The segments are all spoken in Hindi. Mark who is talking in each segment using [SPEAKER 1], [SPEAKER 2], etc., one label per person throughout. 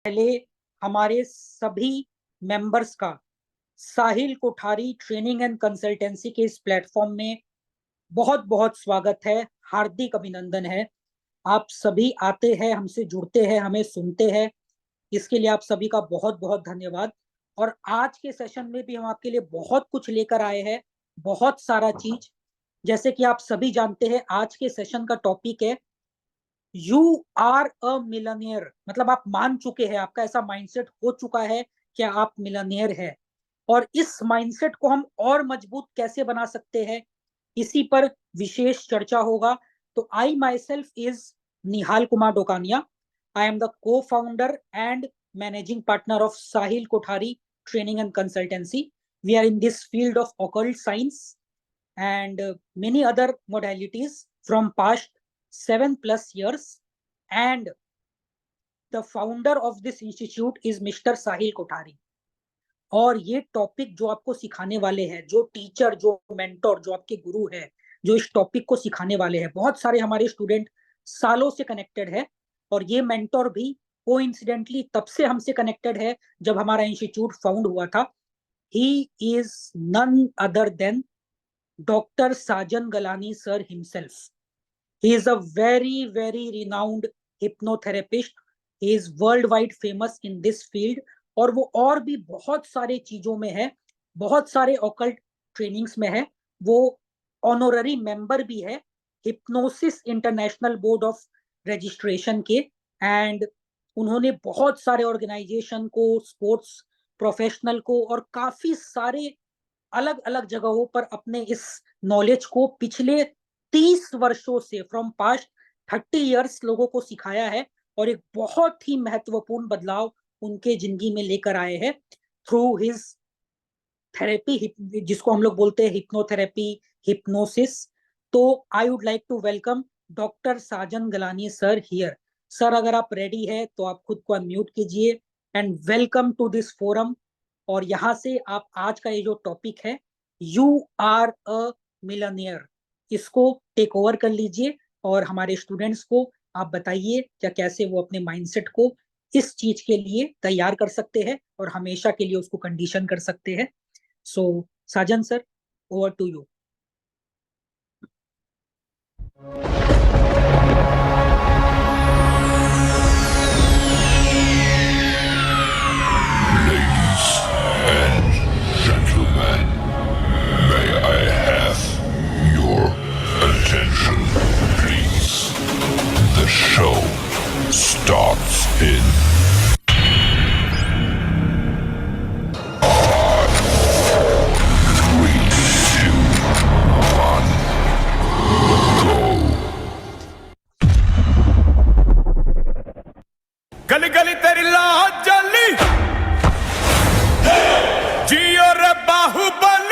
[SPEAKER 1] पहले हमारे सभी मेंबर्स का साहिल कोठारी ट्रेनिंग एंड कंसल्टेंसी के इस प्लेटफॉर्म में बहुत बहुत स्वागत है, हार्दिक अभिनंदन है। आप सभी आते हैं, हमसे जुड़ते हैं, हमें सुनते हैं, इसके लिए आप सभी का बहुत बहुत धन्यवाद। और आज के सेशन में भी हम आपके लिए बहुत कुछ लेकर आए हैं, बहुत सारा चीज। जैसे कि आप सभी जानते हैं, आज के सेशन का टॉपिक है यू आर अ मिलनियर। मतलब आप मान चुके हैं, आपका ऐसा माइंडसेट हो चुका है कि आप मिलनियर है। और इस माइंडसेट को हम और मजबूत कैसे बना सकते हैं, इसी पर विशेष चर्चा होगा। तो I myself is Nihal Kumar Dokania. I am the co founder and managing partner of Sahil Kothari training and consultancy. We are in this field of occult science and many other modalities from past 7+ years, and the founder of this institute is Mr. Sahil Kothari। और ये टॉपिक जो आपको सिखाने वाले हैं, जो टीचर, जो मेंटोर, जो आपके गुरु है, जो इस टॉपिक को सिखाने वाले हैं, बहुत सारे हमारे स्टूडेंट सालों से कनेक्टेड है। और ये मेंटोर भी कोइंसिडेंटली तब से हमसे कनेक्टेड है जब हमारा इंस्टीट्यूट फाउंड हुआ था। He is none other than Dr. Sajan Galani sir himself. He is a very renowned hypnotherapist. He is worldwide famous in this field. और वो और भी बहुत सारे चीजों में है, बहुत सारे ऑकल्ट ट्रेनिंग्स में है। वो ऑनोररी मेंबर भी है hypnosis international board of registration के। एंड उन्होंने बहुत सारे ऑर्गेनाइजेशन को, स्पोर्ट्स प्रोफेशनल को और काफी सारे अलग अलग जगहों पर अपने इस नॉलेज को पिछले 30 वर्षों से, फ्रॉम पास्ट 30 इयर्स, लोगों को सिखाया है। और एक बहुत ही महत्वपूर्ण बदलाव उनके जिंदगी में लेकर आए हैं थ्रू हिज थेरेपी, जिसको हम लोग बोलते हैं हिप्नोथेरेपी, हिप्नोसिस। तो I would like to welcome doctor Sajan Galani sir here. Sir, अगर आप रेडी है तो आप खुद को अनम्यूट कीजिए। And welcome to this forum. और यहाँ से आप आज का ये जो टॉपिक है यू आर अ मिलनियर, इसको टेक ओवर कर लीजिए और हमारे स्टूडेंट्स को आप बताइए क्या कैसे वो अपने माइंडसेट को इस चीज के लिए तैयार कर सकते हैं और हमेशा के लिए उसको कंडीशन कर सकते हैं। So Sajan sir, over to you.
[SPEAKER 2] Show starts in 3, 2, 1, go।
[SPEAKER 3] गली गली तेरी लाज जली, जियो रे बाहुबली।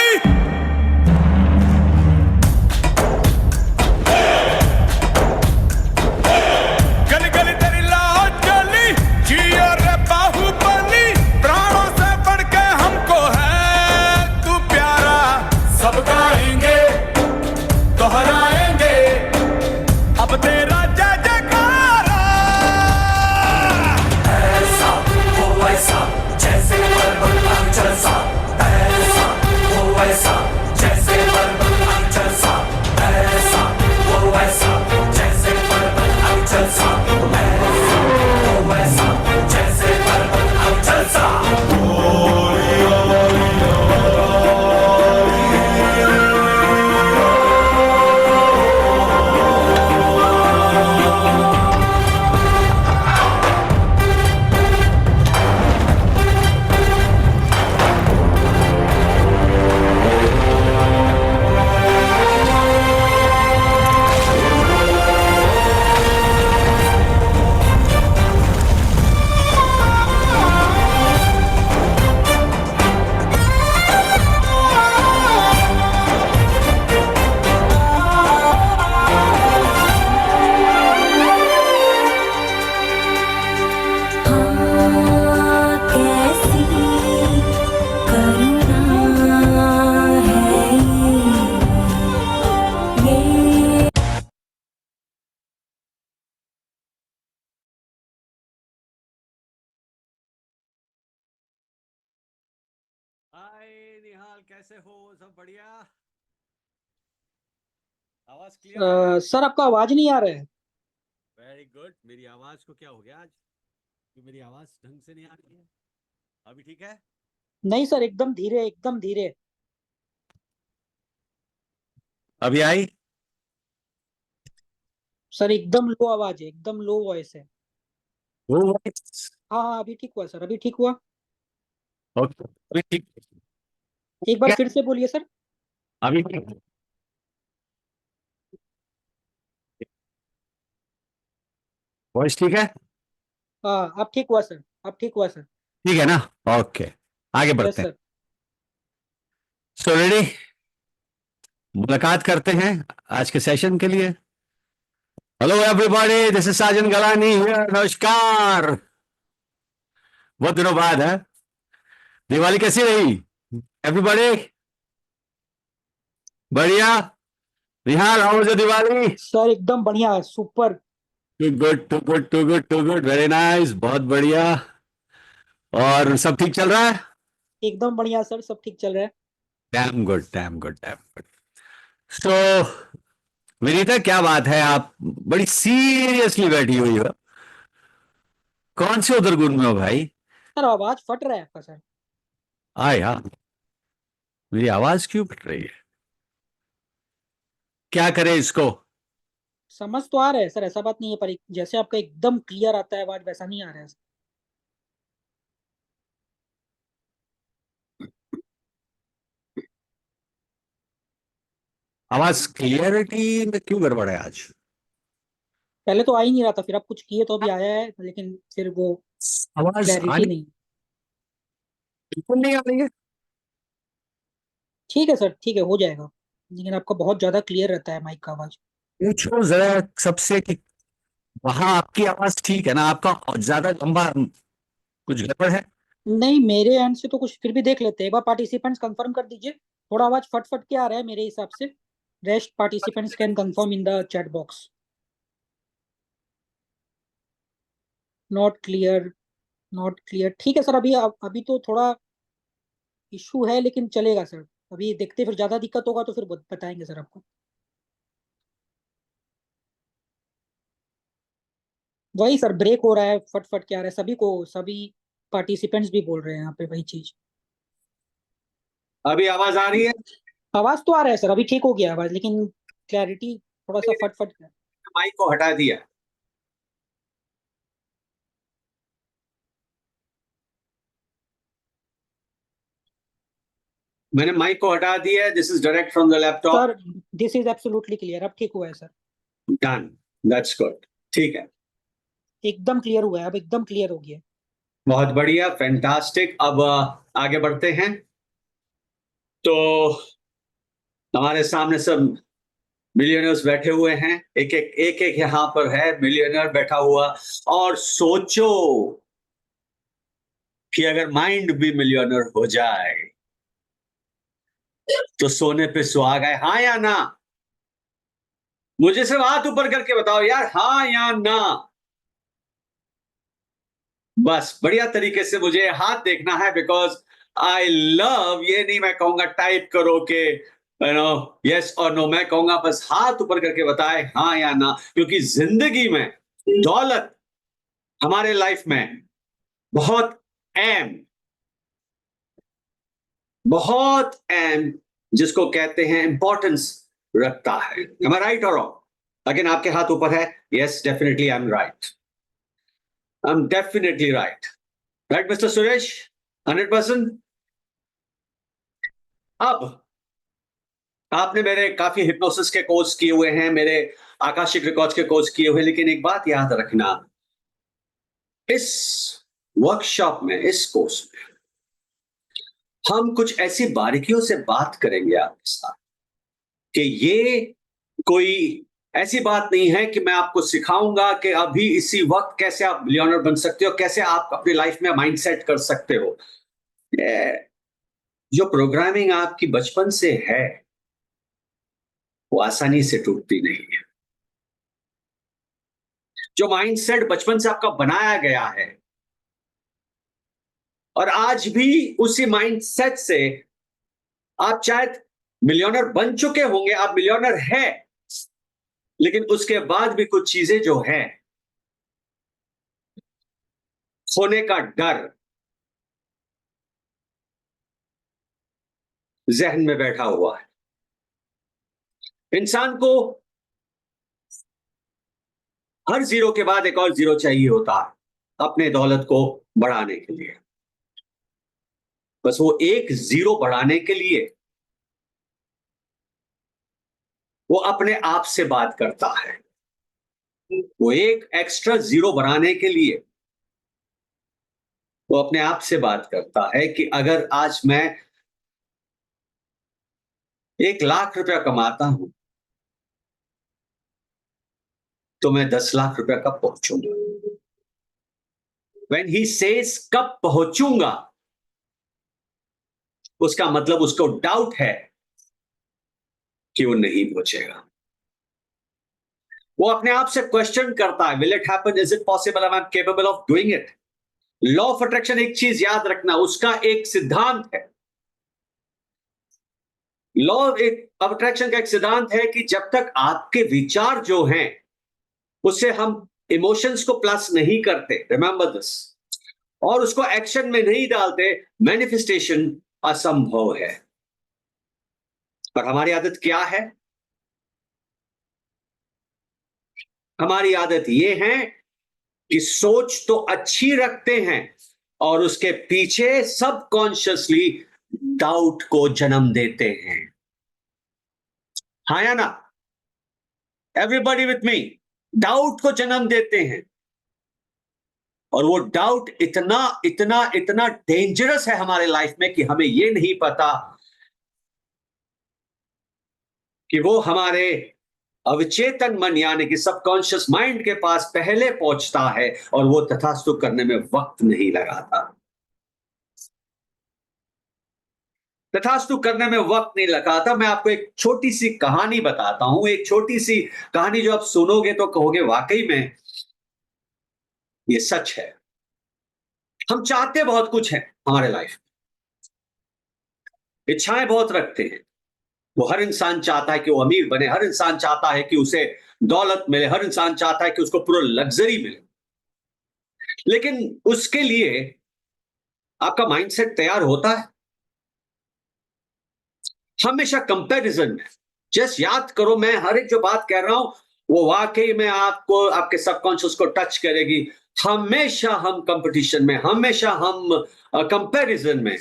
[SPEAKER 4] हाय निहाल, कैसे हो? सब बढ़िया? आवाज क्लियर आ रहा है?
[SPEAKER 1] सर आपका आवाज नहीं आ रहा है।
[SPEAKER 4] Very good. मेरी आवाज को क्या हो गया आज कि मेरी आवाज ढंग से नहीं आ रही है? अभी ठीक है?
[SPEAKER 1] नहीं सर, एकदम धीरे एकदम धीरे।
[SPEAKER 4] अभी आई?
[SPEAKER 1] सर एकदम लो आवाज है, एकदम लो वॉइस है।
[SPEAKER 4] वो
[SPEAKER 1] हाँ हाँ, अभी ठीक हुआ सर, अभी ठीक हुआ।
[SPEAKER 4] ओके, अभी ठीक
[SPEAKER 1] एक बार
[SPEAKER 4] है?
[SPEAKER 1] फिर से बोलिए सर।
[SPEAKER 4] अभी ठीक? वॉइस ठीक है?
[SPEAKER 1] हाँ अब ठीक हुआ सर, अब ठीक हुआ सर।
[SPEAKER 4] ठीक है ना? ओके, आगे
[SPEAKER 1] यस
[SPEAKER 4] बढ़ते हैं।
[SPEAKER 1] सर।
[SPEAKER 4] सो रेडी, मुलाकात करते हैं आज के सेशन के लिए। Hello everybody, this is Sajan Galani here. नमस्कार। बहुत दिनों बाद है। दिवाली कैसी रही एवरीबॉडी? बढ़िया। Nihal, how was your Diwali?
[SPEAKER 1] Sir एकदम बढ़िया, super.
[SPEAKER 4] Too good, too good, too good, too good, very nice, बहुत बढ़िया। और सब ठीक चल रहा है?
[SPEAKER 1] एकदम बढ़िया सर, सब ठीक चल रहा है।
[SPEAKER 4] Damn good, damn good, damn good. So Vinita, क्या बात है, आप बड़ी सीरियसली बैठी हुई हो। कौन से उधर गुण में हो भाई?
[SPEAKER 1] सर आवाज फट रहा है आपका सर।
[SPEAKER 4] आया, मेरी आवाज क्यों फट रही है? क्या करें इसको?
[SPEAKER 1] समझ तो आ रहा है सर, ऐसा बात नहीं है, पर जैसे आपका एकदम क्लियर आता है आवाज, वैसा नहीं आ रहा है।
[SPEAKER 4] आवाज क्लियरिटी में क्यों गड़बड़ है आज?
[SPEAKER 1] पहले तो आ ही नहीं रहा था, फिर आप कुछ किए तो अभी आया है, लेकिन फिर वो
[SPEAKER 4] आवाज
[SPEAKER 1] क्लैरिटी
[SPEAKER 4] आनी
[SPEAKER 1] नहीं।
[SPEAKER 4] बिल्कुल नहीं आ रही है।
[SPEAKER 1] ठीक है सर, ठीक है, हो जाएगा। लेकिन आपका बहुत ज्यादा क्लियर रहता है माइक का आवाज।
[SPEAKER 4] पूछो जरा सबसे कि वहां आपकी आवाज ठीक है ना? आपका ज्यादा लंबा कुछ गड़बड़ है?
[SPEAKER 1] नहीं, मेरे एंड से तो कुछ, फिर भी देख लेते हैं एक बार। पार्टिसिपेंट्स कंफर्म कर दीजिए। थोड़ा आवाज फट फट के आ रहा है मेरे हिसाब से। Rest participants can confirm in the chat box. Not clear, not clear. ठीक है सर, अभी तो थोड़ा इशू है, लेकिन चलेगा सर। अभी देखते हैं, फिर ज्यादा दिक्कत होगा तो फिर बताएंगे सर आपको। वही सर, ब्रेक हो रहा है, फट फट के आ रहा है सभी को, सभी पार्टिसिपेंट्स भी बोल रहे हैं यहाँ पे वही चीज।
[SPEAKER 4] अभी आवाज आ रही है?
[SPEAKER 1] आवाज तो आ रहा है सर, अभी ठीक हो गया आवाज, लेकिन क्लैरिटी थोड़ा सा फट फट।
[SPEAKER 4] माइक को हटा दिया। मैंने माइक को हटा दिया है। This is direct from the laptop.
[SPEAKER 1] Sir this is absolutely clear, अब ठीक हुआ है सर।
[SPEAKER 4] Done, that's good. ठीक है,
[SPEAKER 1] एकदम क्लियर हुआ है, अब एकदम क्लियर हो गया।
[SPEAKER 4] बहुत बढ़िया, फैंटास्टिक। अब आगे बढ़ते हैं। तो हमारे सामने सब मिलियनर्स बैठे हुए हैं। एक एक यहाँ पर है मिलियनर बैठा हुआ। और सोचो कि अगर माइंड भी मिलियनर हो जाए तो सोने पे सुहागा है, हाँ या ना? मुझे सिर्फ हाथ ऊपर करके बताओ यार, हाँ या ना। बस बढ़िया तरीके से मुझे हाथ देखना है, बिकॉज आई लव, ये नहीं मैं कहूंगा टाइप करो के यस और नो, मैं कहूंगा बस हाथ ऊपर करके बताए हाँ या ना। क्योंकि जिंदगी में दौलत हमारे लाइफ में बहुत अहम, बहुत अहम, जिसको कहते हैं इंपॉर्टेंस रखता है। एम आई राइट और रॉन्ग? अगेन आपके हाथ ऊपर है। Yes, definitely I am right. I am definitely right. Right mister Suresh? 100%। अब आपने मेरे काफी हिप्नोसिस के कोर्स किए हुए हैं, मेरे आकाशिक रिकॉर्ड्स के कोर्स किए हुए हैं, लेकिन एक बात याद रखना, इस वर्कशॉप में, इस कोर्स में हम कुछ ऐसी बारीकियों से बात करेंगे आपके साथ कि ये कोई ऐसी बात नहीं है कि मैं आपको सिखाऊंगा कि अभी इसी वक्त कैसे आप बिलियनर बन सकते हो, कैसे आप अपनी लाइफ में माइंड सेट कर सकते हो। जो प्रोग्रामिंग आपकी बचपन से है वो आसानी से टूटती नहीं है। जो माइंडसेट बचपन से आपका बनाया गया है और आज भी उसी माइंडसेट से आप शायद मिलियनर बन चुके होंगे, आप मिलियनर हैं, लेकिन उसके बाद भी कुछ चीजें जो है, खोने का डर जहन में बैठा हुआ है। इंसान को हर जीरो के बाद एक और जीरो चाहिए होता है अपने दौलत को बढ़ाने के लिए। बस वो एक जीरो बढ़ाने के लिए वो अपने आप से बात करता है। वो एक एक्स्ट्रा जीरो बढ़ाने के लिए वो अपने आप से बात करता है कि अगर आज मैं 1 लाख रुपया कमाता हूं तो मैं 10 लाख रुपया कब पहुंचूंगा। When he says कब पहुंचूंगा, उसका मतलब उसको डाउट है कि वो नहीं पहुंचेगा। वो अपने आप से क्वेश्चन करता है, will it happen, is it possible, am I capable of doing it. Law of attraction एक चीज याद रखना, उसका एक सिद्धांत है। लॉ ऑफ अट्रैक्शन का एक सिद्धांत है कि जब तक आपके विचार जो हैं उससे हम इमोशंस को प्लस नहीं करते, रिमेंबर दिस, और उसको एक्शन में नहीं डालते, मैनिफेस्टेशन असंभव है। पर हमारी आदत क्या है? हमारी आदत यह है कि सोच तो अच्छी रखते हैं और उसके पीछे सबकॉन्शियसली डाउट को जन्म देते हैं। हाँ या ना? एवरीबॉडी विथ मी, डाउट को जन्म देते हैं। और वो डाउट इतना इतना इतना डेंजरस है हमारे लाइफ में कि हमें ये नहीं पता कि वो हमारे अवचेतन मन यानी कि सबकॉन्शियस माइंड के पास पहले पहुंचता है और वो तथास्तु करने में वक्त नहीं लगाता। तथास्तु करने में वक्त नहीं लगाता। मैं आपको एक छोटी सी कहानी बताता हूं, एक छोटी सी कहानी जो आप सुनोगे तो कहोगे वाकई में ये सच है। हम चाहते बहुत कुछ है हमारे लाइफ में, इच्छाएं बहुत रखते हैं। वो हर इंसान चाहता है कि वो अमीर बने, हर इंसान चाहता है कि उसे दौलत मिले, हर इंसान चाहता है कि उसको पूरा लग्जरी मिले। लेकिन उसके लिए आपका माइंडसेट तैयार होता है। हमेशा कंपैरिजन में, जस्ट याद करो, मैं हर एक जो बात कह रहा हूं वो वाकई में आपको आपके सबकॉन्शियस को टच करेगी। हमेशा हम कंपटीशन में, हमेशा हम कंपैरिजन में।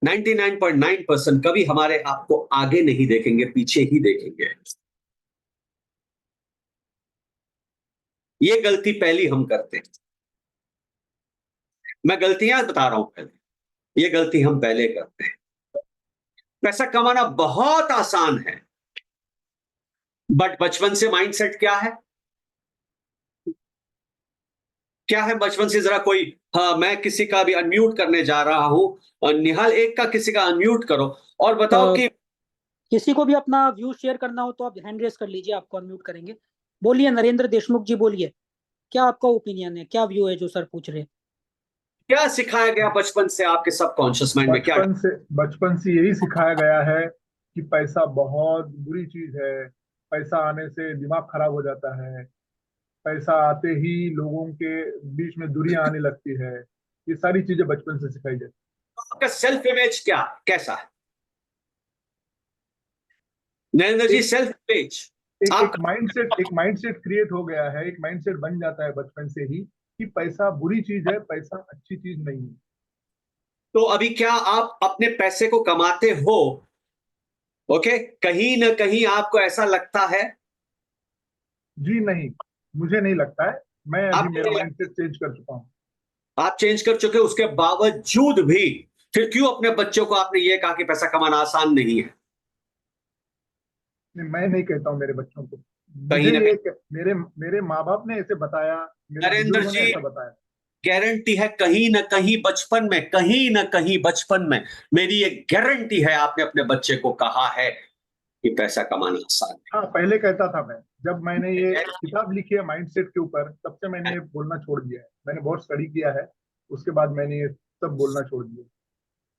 [SPEAKER 4] 99.9% कभी हमारे आपको आगे नहीं देखेंगे, पीछे ही देखेंगे। ये गलती पहली हम करते हैं। मैं गलतियां बता रहा हूं पहले, ये गलती हम पहले करते हैं। पैसा कमाना बहुत आसान है, बट बचपन से माइंडसेट क्या है? क्या है बचपन से? जरा कोई, हाँ, मैं किसी का भी अनम्यूट करने जा रहा हूं और निहाल एक का किसी का अनम्यूट करो और बताओ कि
[SPEAKER 1] किसी को भी अपना व्यू शेयर करना हो तो आप हैंड रेस कर लीजिए, आपको अनम्यूट करेंगे। बोलिए नरेंद्र देशमुख जी, बोलिए, क्या आपका ओपिनियन है, क्या व्यू है जो सर पूछ रहे हैं?
[SPEAKER 4] क्या सिखाया गया बचपन से आपके सबकॉन्शियस माइंड में? क्या
[SPEAKER 5] बचपन से यही सिखाया गया है कि पैसा बहुत बुरी चीज है। पैसा आने से दिमाग खराब हो जाता है। पैसा आते ही लोगों के बीच में दूरियां आने लगती है। ये सारी चीजें बचपन से सिखाई जाती
[SPEAKER 4] आपका सेल्फ इमेज क्या कैसा है नरेंद्र जी? सेल्फ इमेज
[SPEAKER 5] है। एक माइंडसेट क्रिएट हो गया है, एक माइंडसेट बन जाता है बचपन से ही कि पैसा बुरी चीज है, पैसा अच्छी चीज नहीं है।
[SPEAKER 4] तो अभी क्या आप अपने पैसे को कमाते हो? ओके, कहीं ना कहीं आपको ऐसा लगता है?
[SPEAKER 5] जी नहीं, मुझे नहीं लगता है। मैं अभी
[SPEAKER 4] आपको
[SPEAKER 5] मेरा
[SPEAKER 4] नहीं
[SPEAKER 5] माइंडसेट चेंज कर चुका हूँ।
[SPEAKER 4] आप चेंज कर चुके, उसके बावजूद भी फिर क्यों अपने बच्चों को आपने ये कहा कि पैसा कमाना आसान नहीं है?
[SPEAKER 5] मैं नहीं कहता हूँ मेरे बच्चों को,
[SPEAKER 4] कहीं
[SPEAKER 5] मुझे
[SPEAKER 4] ना
[SPEAKER 5] ये मेरे मेरे माँ बाप ने ऐसे बताया, मेरे
[SPEAKER 4] नरेंद्र
[SPEAKER 5] बुजुर्गों ने
[SPEAKER 4] जी,
[SPEAKER 5] ऐसा बताया।
[SPEAKER 4] गारंटी है कहीं ना कहीं बचपन में, कहीं ना कहीं बचपन में, मेरी ये गारंटी है आपने अपने बच्चे को कहा है कि पैसा कमाना आसान
[SPEAKER 5] हाँ, पहले कहता था मैं। जब मैंने ये
[SPEAKER 4] है।
[SPEAKER 5] किताब लिखी है माइंडसेट के ऊपर, तब से मैंने ये बोलना छोड़ दिया है। मैंने बहुत स्टडी किया है, उसके बाद मैंने ये सब बोलना छोड़ दिए।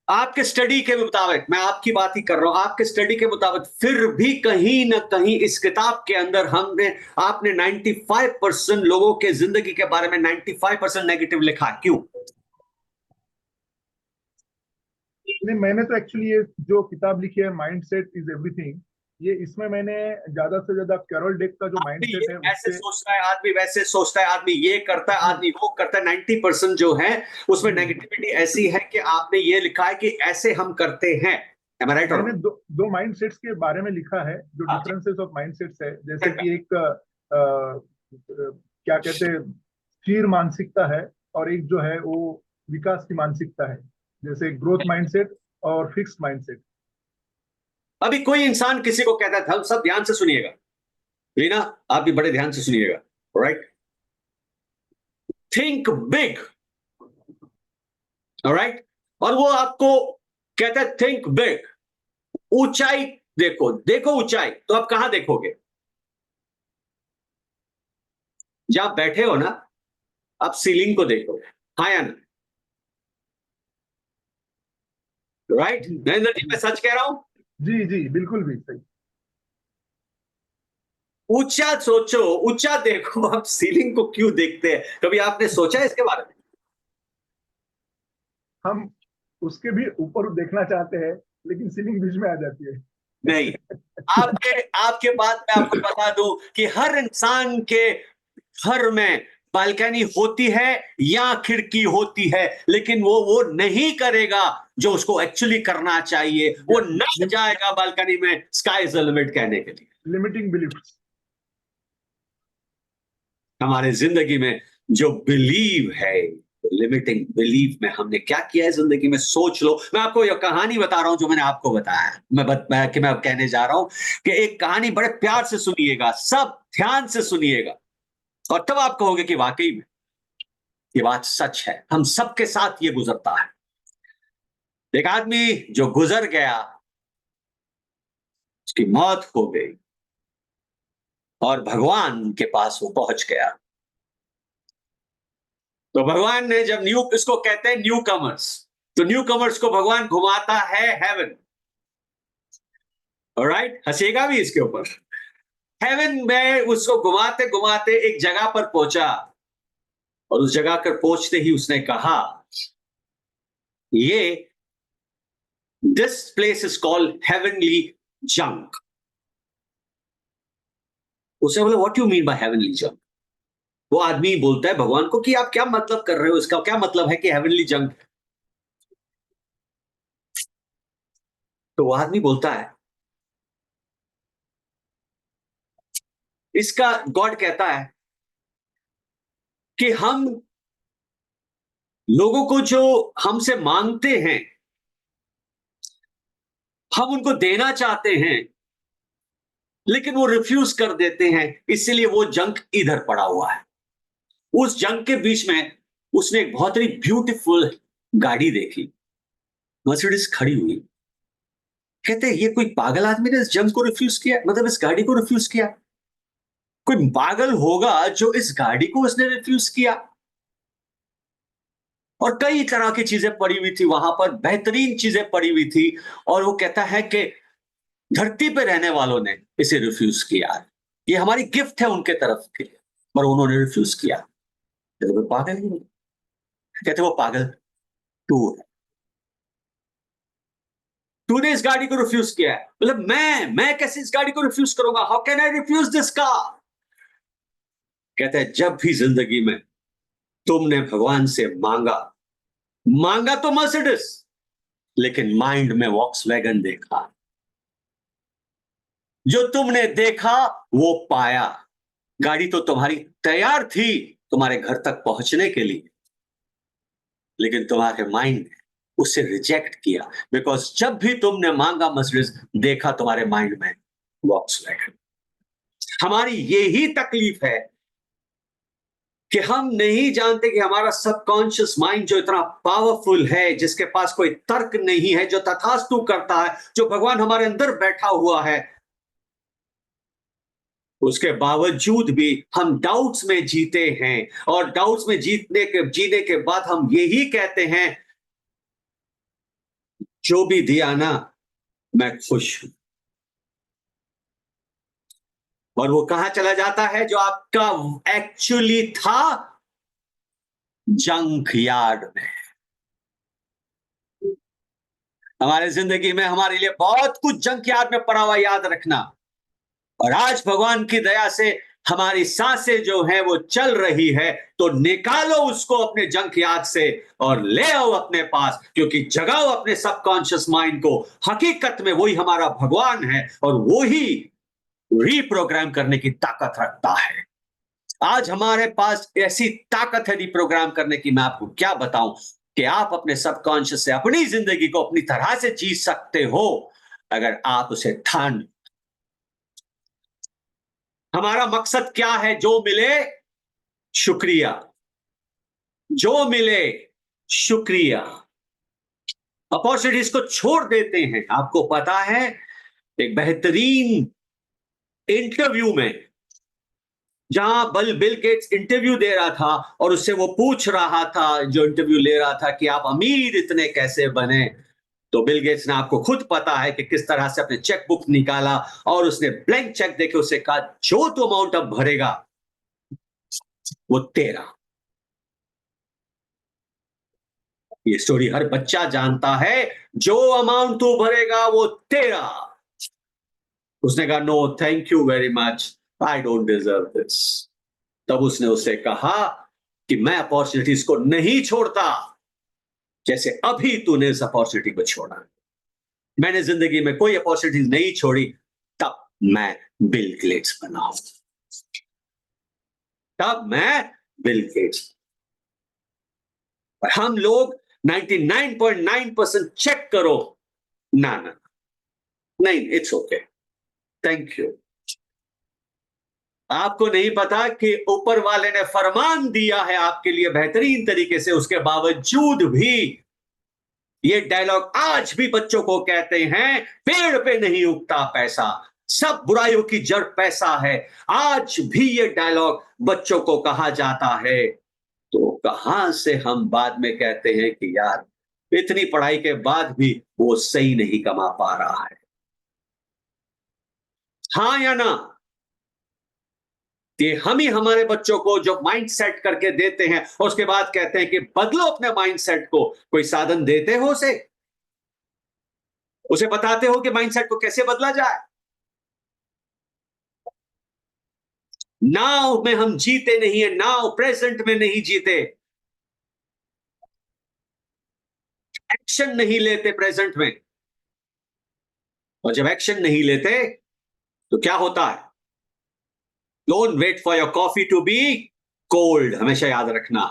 [SPEAKER 4] आपके स्टडी के मुताबिक, मैं आपकी बात ही कर रहा हूं, आपके स्टडी के मुताबिक फिर भी कहीं ना कहीं इस किताब के अंदर आपने 95% लोगों के जिंदगी के बारे में 95% नेगेटिव लिखा है, क्यों?
[SPEAKER 5] नहीं, मैंने तो एक्चुअली ये जो किताब लिखी है माइंडसेट इज एवरीथिंग, ये इसमें मैंने ज्यादा से ज्यादा कैरोल डेक का जो माइंडसेट है
[SPEAKER 4] ऐसे
[SPEAKER 5] उससे
[SPEAKER 4] सोचता है आदमी, वैसे सोचता है आदमी, ये करता है आदमी, वो करता है, 90% जो है उसमें नेगेटिविटी ऐसी है कि आपने ये लिखा है कि ऐसे हम करते हैं। Am I right or
[SPEAKER 5] मैंने
[SPEAKER 4] wrong?
[SPEAKER 5] दो माइंडसेट्स के बारे में लिखा है, जो
[SPEAKER 4] हाँ।
[SPEAKER 5] डिफरेंसेस ऑफ माइंडसेट्स है। जैसे कि एक क्या कहते हैं, स्थिर मानसिकता है, और एक जो है वो विकास की मानसिकता है, जैसे ग्रोथ माइंडसेट और फिक्स्ड माइंडसेट।
[SPEAKER 4] अभी कोई इंसान किसी को कहता है, सब ध्यान से सुनिएगा, रीना आप भी बड़े ध्यान से सुनिएगा, राइट? Think big, right? और वो आपको कहता है थिंक बिग, ऊंचाई देखो, देखो ऊंचाई, तो आप कहां देखोगे? जहां आप बैठे हो ना, आप सीलिंग को देखोगे, हाँ या ना? राइट? नरेंद्र जी, मैं सच कह रहा हूं?
[SPEAKER 5] जी जी, बिल्कुल भी सही।
[SPEAKER 4] ऊंचा सोचो, ऊंचा देखो, आप सीलिंग को क्यों देखते हैं? कभी आपने सोचा है इसके बारे में?
[SPEAKER 5] हम उसके भी ऊपर देखना चाहते हैं, लेकिन सीलिंग बीच में आ जाती है।
[SPEAKER 4] नहीं, आपके आपके बात मैं आपको बता दूं कि हर इंसान के घर में बालकनी होती है या खिड़की होती है, लेकिन वो नहीं करेगा जो उसको एक्चुअली करना चाहिए। वो न जाएगा बालकनी में स्काई इज द लिमिट कहने के लिए।
[SPEAKER 5] Limiting beliefs.
[SPEAKER 4] हमारे जिंदगी में जो बिलीव है, लिमिटिंग बिलीफ में हमने क्या किया है जिंदगी में, सोच लो। मैं आपको यह कहानी बता रहा हूं जो मैंने आपको बताया। मैं कहने जा रहा हूं कि एक कहानी बड़े प्यार से सुनिएगा, सब ध्यान से सुनिएगा, और तब आप कहोगे कि वाकई में ये बात सच है, हम सबके साथ ये गुजरता है। एक आदमी जो गुजर गया, उसकी मौत हो गई और भगवान के पास वो पहुंच गया। तो भगवान ने जब इसको कहते हैं न्यू कमर्स, तो न्यू कमर्स को भगवान घुमाता है हेवन। ऑलराइट, हंसेगा भी इसके ऊपर। हेवन में उसको घुमाते घुमाते एक जगह पर पहुंचा, और उस जगह पर पहुंचते ही उसने कहा, this place is called heavenly junk. उसे बोले, what you mean by heavenly junk? वो आदमी बोलता है भगवान को कि आप क्या मतलब कर रहे हो, इसका क्या मतलब है कि हेवनली जंक? तो वो आदमी बोलता है, इसका गॉड कहता है कि हम लोगों को जो हमसे मांगते हैं, हम उनको देना चाहते हैं, लेकिन वो रिफ्यूज कर देते हैं, इसलिए वो जंक इधर पड़ा हुआ है। उस जंक के बीच में उसने एक बहुत ही ब्यूटीफुल गाड़ी देखी, मर्सिडीज खड़ी हुई। कहते हैं ये कोई पागल आदमी ने इस जंक को रिफ्यूज किया, मतलब इस गाड़ी को रिफ्यूज किया। कोई पागल होगा जो इस गाड़ी को उसने रिफ्यूज किया। और कई तरह की चीजें पड़ी हुई थी वहां पर, बेहतरीन चीजें पड़ी हुई थी, और वो कहता है कि धरती पे रहने वालों ने इसे रिफ्यूज किया, ये हमारी गिफ्ट है उनके तरफ के लिए, पर उन्होंने रिफ्यूज किया। तो वो पागल ही नहीं। कहते वो पागल तू है, तूने इस गाड़ी को रिफ्यूज किया है। मतलब मैं कैसे इस गाड़ी को रिफ्यूज करूंगा? How can I refuse this car? कहते हैं जब भी जिंदगी में तुमने भगवान से मांगा तो मर्सिडीज, लेकिन माइंड में वॉक्सवैगन देखा। जो तुमने देखा वो पाया। गाड़ी तो तुम्हारी तैयार थी तुम्हारे घर तक पहुंचने के लिए, लेकिन तुम्हारे माइंड ने उसे रिजेक्ट किया, बिकॉज जब भी तुमने मांगा मर्सिडीज, देखा तुम्हारे माइंड में वॉक्सवैगन। हमारी यही तकलीफ है कि हम नहीं जानते कि हमारा सबकॉन्शियस माइंड जो इतना पावरफुल है, जिसके पास कोई तर्क नहीं है, जो तथास्तु करता है, जो भगवान हमारे अंदर बैठा हुआ है, उसके बावजूद भी हम डाउट्स में जीते हैं। और डाउट्स में जीने के बाद हम यही कहते हैं जो भी दिया ना, मैं खुश हूं। और वो कहां चला जाता है? जो आपका एक्चुअली था, जंक यार्ड में। हमारे जिंदगी में हमारे लिए बहुत कुछ जंक यार्ड में पड़ा हुआ, याद रखना। और आज भगवान की दया से हमारी सांसें जो हैं वो चल रही है, तो निकालो उसको अपने जंक यार्ड से और ले आओ अपने पास, क्योंकि जगाओ अपने सबकॉन्शियस माइंड को। हकीकत में वही हमारा भगवान है और वो ही रीप्रोग्राम करने की ताकत रखता है। आज हमारे पास ऐसी ताकत है रीप्रोग्राम करने की, मैं आपको क्या बताऊं कि आप अपने सबकॉन्शियस से अपनी जिंदगी को अपनी तरह से जी सकते हो, अगर आप उसे ठान। हमारा मकसद क्या है? जो मिले शुक्रिया, जो मिले शुक्रिया। अपॉर्चुनिटीज को छोड़ देते हैं। आपको पता है, एक बेहतरीन इंटरव्यू में, जहां बिल गेट्स इंटरव्यू दे रहा था और उससे वो पूछ रहा था, जो इंटरव्यू ले रहा था, कि आप अमीर इतने कैसे बने? तो बिल गेट्स ने, आपको खुद पता है कि किस तरह से अपने चेक बुक निकाला और उसने ब्लैंक चेक देके उसे कहा, जो तो अमाउंट अब भरेगा वो तेरा। ये स्टोरी हर बच्चा जानता है, जो अमाउंट तू भरेगा वो तेरा। उसने कहा, no thank you very much, I don't deserve this. तब उसने उसे कहा कि मैं अपॉर्चुनिटीज को नहीं छोड़ता, जैसे अभी तूने इस अपॉर्चुनिटी को छोड़ा। मैंने जिंदगी में कोई अपॉर्चुनिटी नहीं छोड़ी, तब मैं बिल गेट्स बना हूं। तब मैं बिल गेट्स। हम लोग 99.9% चेक करो, ना ना नहीं, इट्स ओके, थैंक यू। आपको नहीं पता कि ऊपर वाले ने फरमान दिया है आपके लिए बेहतरीन तरीके से, उसके बावजूद भी ये डायलॉग आज भी बच्चों को कहते हैं, पेड़ पे नहीं उगता पैसा, सब बुराइयों की जड़ पैसा है। आज भी ये डायलॉग बच्चों को कहा जाता है। तो कहां से हम बाद में कहते हैं कि यार, इतनी पढ़ाई के बाद भी वो सही नहीं कमा पा रहा है? हाँ या ना? कि हम ही हमारे बच्चों को जो माइंड सेट करके देते हैं और उसके बाद कहते हैं कि बदलो अपने माइंड सेट को। कोई साधन देते हो उसे बताते हो कि माइंड सेट को कैसे बदला जाए? नाउ में हम जीते नहीं है, नाउ प्रेजेंट में नहीं जीते, एक्शन नहीं लेते प्रेजेंट में। और जब एक्शन नहीं लेते तो क्या होता है? Don't wait for your coffee to be cold. हमेशा याद रखना,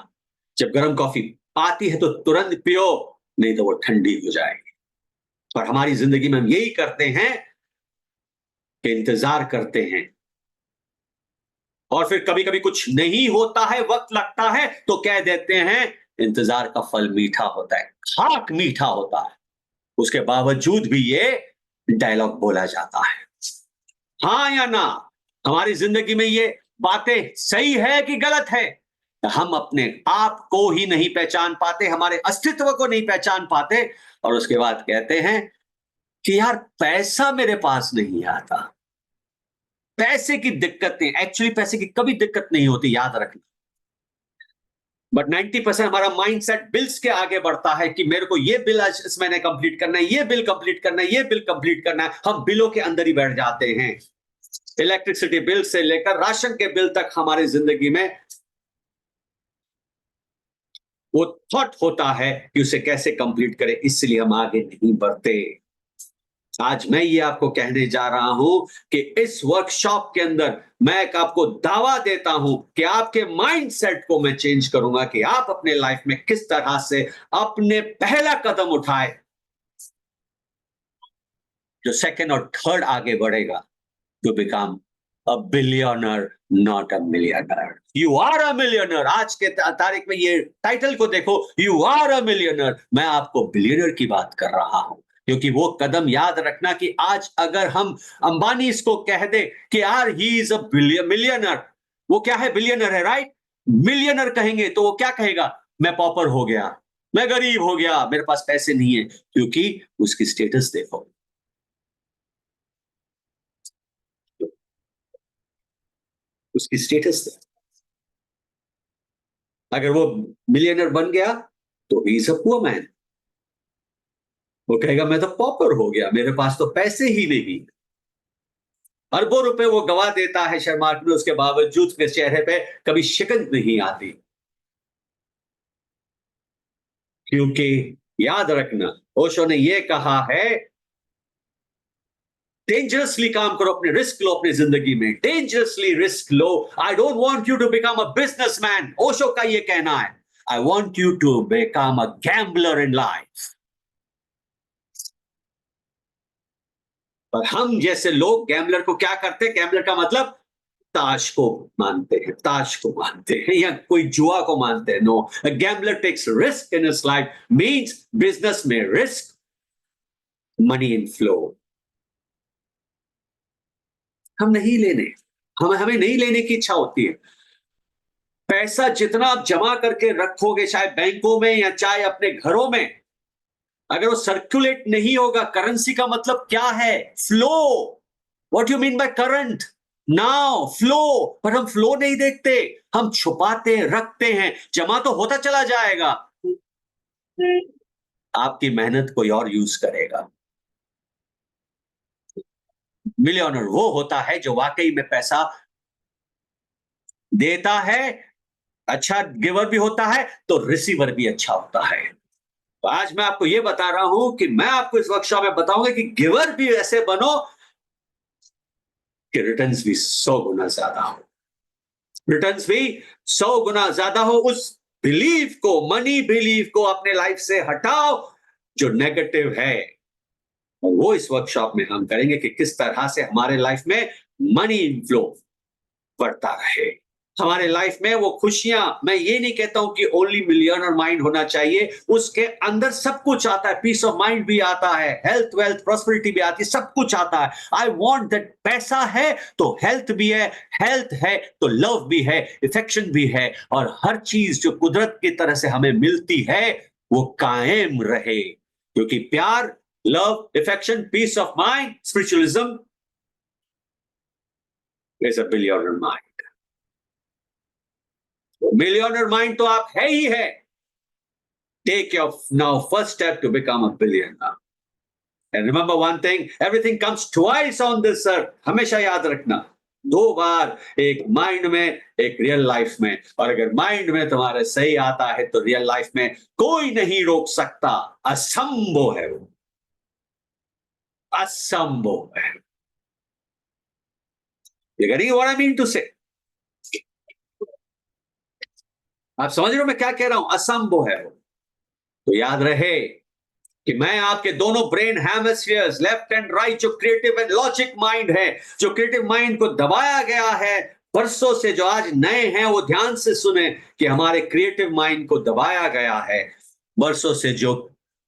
[SPEAKER 4] जब गर्म कॉफी आती है तो तुरंत पियो, नहीं तो वो ठंडी हो जाएगी। और हमारी जिंदगी में हम यही करते हैं कि इंतजार करते हैं, और फिर कभी कभी कुछ नहीं होता है, वक्त लगता है, तो कह देते हैं इंतजार का फल मीठा होता है, खाक मीठा होता है। उसके बावजूद भी ये डायलॉग बोला जाता है। हाँ या ना? हमारी जिंदगी में ये बातें सही है कि गलत है? हम अपने आप को ही नहीं पहचान पाते, हमारे अस्तित्व को नहीं पहचान पाते, और उसके बाद कहते हैं कि यार पैसा मेरे पास नहीं आता। पैसे की दिक्कत नहीं, एक्चुअली पैसे की कभी दिक्कत नहीं होती, याद रखना। बट 90% हमारा माइंडसेट बिल्स के आगे बढ़ता है कि मेरे को ये बिल आज इस महीने कंप्लीट करना है, ये बिल कंप्लीट करना है, ये बिल कंप्लीट करना है। हम बिलों के अंदर ही बैठ जाते हैं। इलेक्ट्रिसिटी बिल से लेकर राशन के बिल तक हमारी जिंदगी में वो थॉट होता है कि उसे कैसे कंप्लीट करें, इसलिए हम आगे नहीं बढ़ते। आज मैं ये आपको कहने जा रहा हूं कि इस वर्कशॉप के अंदर मैं आपको दावा देता हूं कि आपके माइंडसेट को मैं चेंज करूंगा, कि आप अपने लाइफ में किस तरह से अपने पहला कदम उठाए, जो सेकंड और थर्ड आगे बढ़ेगा, to become a billionaire, not a millionaire. You are a millionaire. आज के तारीख में ये टाइटल को देखो, यू आर अ मिलियनर। मैं आपको बिलियनर की बात कर रहा हूं, क्योंकि वो कदम याद रखना कि आज अगर हम अंबानी इसको कह दे कि यार ही इज अ मिलियनर, वो क्या है? बिलियनर है, राइट? मिलियनर कहेंगे तो वो क्या कहेगा? मैं पॉपर हो गया। मैं गरीब हो गया, मेरे पास पैसे नहीं है, क्योंकि उसकी स्टेटस देखो, उसकी स्टेटस देखो। अगर वो मिलियनर बन गया तो he is a poor man. वो कहेगा मैं तो पॉपर हो गया, मेरे पास तो पैसे ही नहीं। अरबों रुपए वो गवा देता है शेयर मार्केट में, उसके बावजूद उसके चेहरे पे कभी शिकन नहीं आती, क्योंकि याद रखना ओशो ने ये कहा है, डेंजरसली काम करो, अपने रिस्क लो अपनी जिंदगी में, डेंजरसली रिस्क लो। I don't want you to become a businessman, Osho का ये कहना है। I want you to become a gambler in life. पर हम जैसे लोग गैम्बलर को क्या करते हैं? गैम्बलर का मतलब ताश को मानते हैं, ताश को मानते हैं, या कोई जुआ को मानते हैं। No, a gambler takes risk in his life, means business में रिस्क, मनी इन फ्लो। हम नहीं लेने, हमें नहीं लेने की इच्छा होती है। पैसा जितना आप जमा करके रखोगे, चाहे बैंकों में या चाहे अपने घरों में, अगर वो सर्कुलेट नहीं होगा, करेंसी का मतलब क्या है? Flow. What you mean by current? Now flow. पर हम फ्लो नहीं देखते, हम छुपाते रखते हैं, जमा तो होता चला जाएगा, आपकी मेहनत कोई और यूज करेगा। मिलियनर वो होता है जो वाकई में पैसा देता है, अच्छा गिवर भी होता है, तो रिसीवर भी अच्छा होता है। तो आज मैं आपको यह बता रहा हूं कि मैं आपको इस वर्कशॉप में बताऊंगा कि गिवर भी ऐसे बनो कि रिटर्न्स भी 100 गुना ज्यादा हो, रिटर्न्स भी 100 गुना ज्यादा हो। उस बिलीव को, मनी बिलीव को अपने लाइफ से हटाओ जो नेगेटिव है। और वो इस वर्कशॉप में हम करेंगे कि किस तरह से हमारे लाइफ में मनी इनफ्लो बढ़ता रहे, हमारे लाइफ में वो खुशियां। मैं ये नहीं कहता हूं कि ओनली मिलियनर माइंड होना चाहिए, उसके अंदर सब कुछ आता है, पीस ऑफ माइंड भी आता है, हेल्थ वेल्थ प्रॉस्पेरिटी भी आती है, सब कुछ आता है। आई वांट दैट, पैसा है तो हेल्थ भी है, हेल्थ है तो लव भी है, इफेक्शन भी है, और हर चीज जो कुदरत की तरह से हमें मिलती है वो कायम रहे, क्योंकि प्यार, love, affection, peace of mind, spiritualism is a billionaire mind. Millionaire mind तो आप है ही है। Take your now first step to become a billionaire. And remember one thing, everything comes twice on this earth. हमेशा याद रखना, 2 बार, एक माइंड में, एक रियल लाइफ में। और अगर माइंड में तुम्हारे सही आता है तो रियल लाइफ में कोई नहीं रोक सकता, असंभव है वो, असंभव है। You getting what I mean to say? आप समझ रहे हो मैं क्या कह रहा हूं? असंभव है वो। तो याद रहे कि मैं आपके दोनों brain hemispheres, left and right, जो क्रिएटिव एंड लॉजिक माइंड है, जो क्रिएटिव माइंड को दबाया गया है वर्षों से, जो आज नए हैं वो ध्यान से सुने कि हमारे क्रिएटिव माइंड को दबाया गया है वर्षों से, जो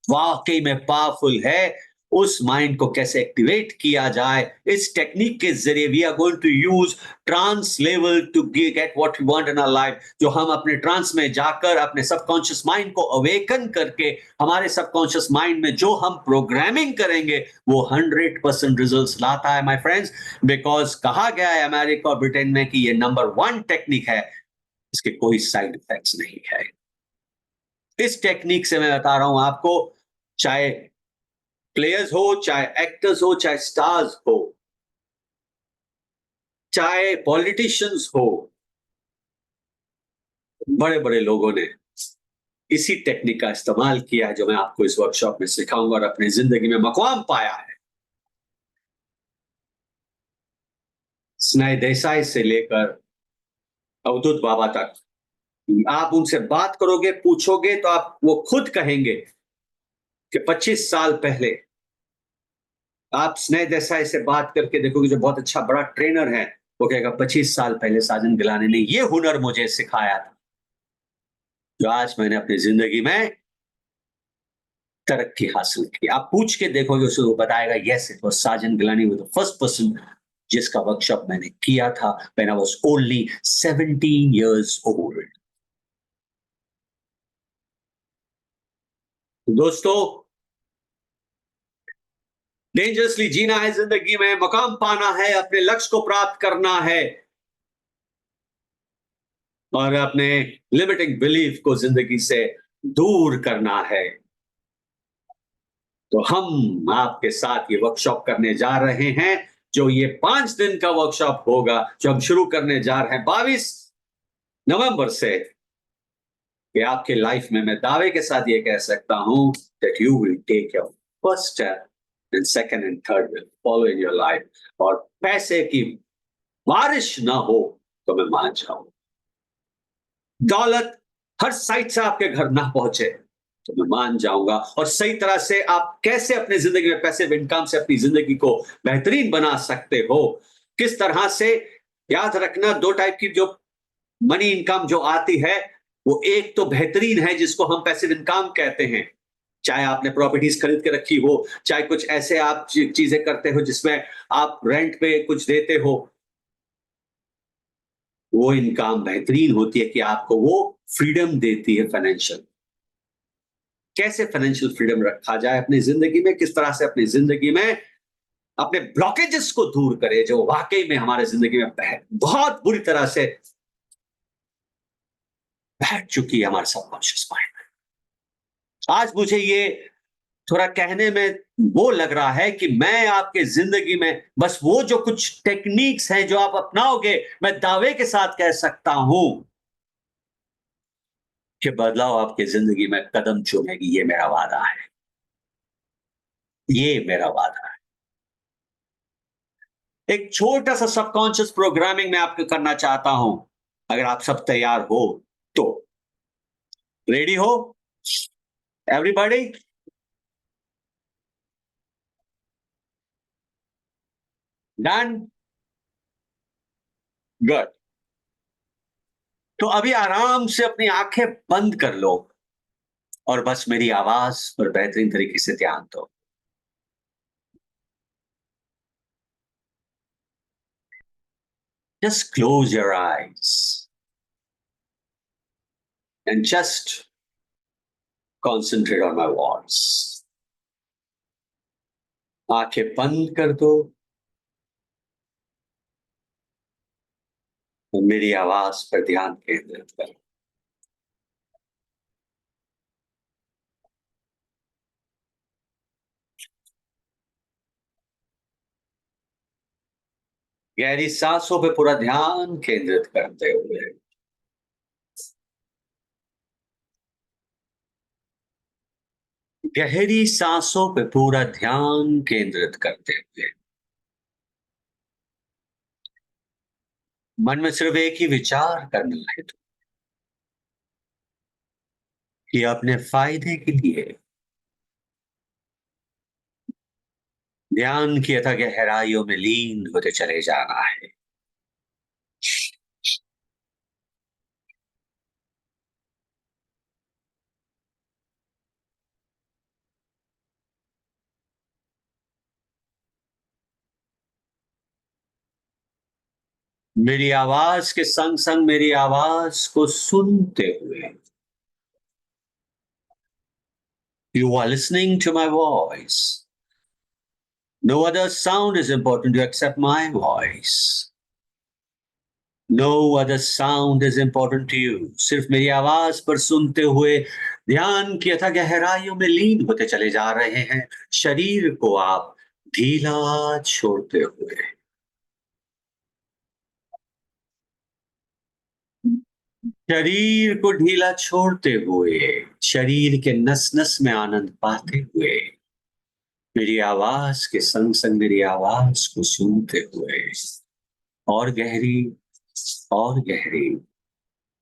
[SPEAKER 4] वाकई में पावरफुल है, उस माइंड को कैसे एक्टिवेट किया जाए। इस टेक्निक के जरिए we are going to use trance level to get what we want in our life, जो हम अपने ट्रांस में जाकर अपने सबकॉन्शियस माइंड को अवेकन करके, हमारे सबकॉन्शियस माइंड में जो हम प्रोग्रामिंग करेंगे वो 100% रिजल्ट्स लाता है माय फ्रेंड्स। बिकॉज कहा गया है अमेरिका और ब्रिटेन में कि ये नंबर 1 टेक्निक है, इसके कोई साइड इफेक्ट्स नहीं है। इस टेक्निक से मैं बता रहा हूं आपको, चाहे प्लेयर्स हो, चाहे एक्टर्स हो, चाहे स्टार्स हो, चाहे पॉलिटिशियंस हो, बड़े बड़े लोगों ने इसी टेक्निक का इस्तेमाल किया है जो मैं आपको इस वर्कशॉप में सिखाऊंगा, और अपनी जिंदगी में मकाम पाया है। स्नेह देसाई से लेकर अवधूत बाबा तक, आप उनसे बात करोगे, पूछोगे तो आप वो खुद कहेंगे कि 25 साल पहले, आप स्नेह देसाई से बात करके देखोगे, जो बहुत अच्छा बड़ा ट्रेनर है, वो कहेगा 25 साल पहले साजन गिलानी ने ये हुनर मुझे सिखाया था, जो आज मैंने अपनी जिंदगी में तरक्की हासिल की। आप पूछ के देखोगे, उसे वो बताएगा yes, it was Sajan Gilani was the first person जिसका वर्कशॉप मैंने किया था when I was only 17 years old। दोस्तों, डेंजरसली जीना है जिंदगी में, मकाम पाना है, अपने लक्ष्य को प्राप्त करना है और अपने लिमिटिंग बिलीफ को जिंदगी से दूर करना है। तो हम आपके साथ ये वर्कशॉप करने जा रहे हैं, जो ये 5 दिन का वर्कशॉप होगा, जो हम शुरू करने जा रहे हैं 22 नवंबर से। कि आपके लाइफ में मैं दावे के साथ ये कह सकता हूं that you will take your first step and second and third will follow in your life। और पैसे की बारिश ना हो तो मैं मान जाऊं, दौलत हर साइड से आपके घर ना पहुंचे तो मैं मान जाऊंगा, और सही तरह से आप कैसे अपनी जिंदगी में पैसिव इनकम से अपनी जिंदगी को बेहतरीन बना सकते हो, किस तरह से। याद रखना, 2 टाइप की जो मनी इनकम जो आती है, वो एक तो बेहतरीन है जिसको हम पैसिव इनकम कहते हैं, चाहे आपने प्रॉपर्टीज खरीद के रखी हो, चाहे कुछ ऐसे आप चीजें करते हो जिसमें आप रेंट पे कुछ देते हो, वो इनकम बेहतरीन होती है कि आपको वो फ्रीडम देती है फाइनेंशियल। कैसे फाइनेंशियल फ्रीडम रखा जाए अपनी जिंदगी में, किस तरह से अपनी जिंदगी में अपने ब्लॉकेजेस को दूर करें जो वाकई में हमारे जिंदगी में बहुत बुरी तरह से बैठ चुकी है हमारे सबकॉन्शियस माइंड में। आज मुझे ये थोड़ा कहने में वो लग रहा है कि मैं आपके जिंदगी में बस वो जो कुछ टेक्निक्स हैं जो आप अपनाओगे, मैं दावे के साथ कह सकता हूं कि बदलाव आपकी जिंदगी में कदम चूमेगी। ये मेरा वादा है, ये मेरा वादा है। एक छोटा सा सबकॉन्शियस प्रोग्रामिंग मैं आपको करना चाहता हूं, अगर आप सब तैयार हो तो। रेडी हो एवरीबॉडी? डन? गुड। तो अभी आराम से अपनी आंखें बंद कर लो और बस मेरी आवाज पर बेहतरीन तरीके से ध्यान दो। Just close your eyes and just concentrate on my voice। आंखें बंद कर दो और मेरी आवाज पर ध्यान केंद्रित करो। गहरी सांसों पे पूरा ध्यान केंद्रित करते हुए गहरी सांसों पे पूरा ध्यान केंद्रित करते हुए मन में सिर्फ एक ही विचार करना है कि अपने फायदे के लिए ध्यान की अथाह गहराइयों में लीन होते चले जाना है। मेरी आवाज के संग संग मेरी आवाज को सुनते हुए, you are listening to my voice। No other sound is important to accept my voice। No other sound is important to you। सिर्फ मेरी आवाज पर सुनते हुए ध्यान की अथाह गहराइयों में लीन होते चले जा रहे हैं। शरीर को आप ढीला छोड़ते हुए, शरीर को ढीला छोड़ते हुए, शरीर के नस नस में आनंद पाते हुए, मेरी आवाज के संग संग मेरी आवाज को सुनते हुए और गहरी और गहरी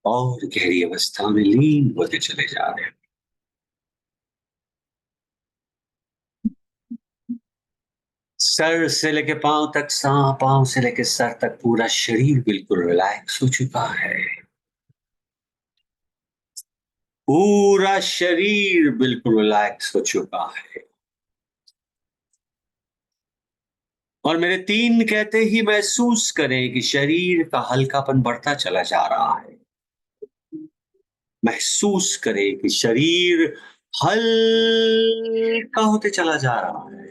[SPEAKER 4] और गहरी अवस्था में लीन होते चले जा रहे हैं। सर से लेके पांव तक, पांव से लेके सर तक पूरा शरीर बिल्कुल रिलैक्स हो चुका है। पूरा शरीर बिल्कुल रिलैक्स हो चुका है और मेरे 3 कहते ही महसूस करें कि शरीर का हल्कापन बढ़ता चला जा रहा है। महसूस करें कि शरीर हल्का होते चला जा रहा है।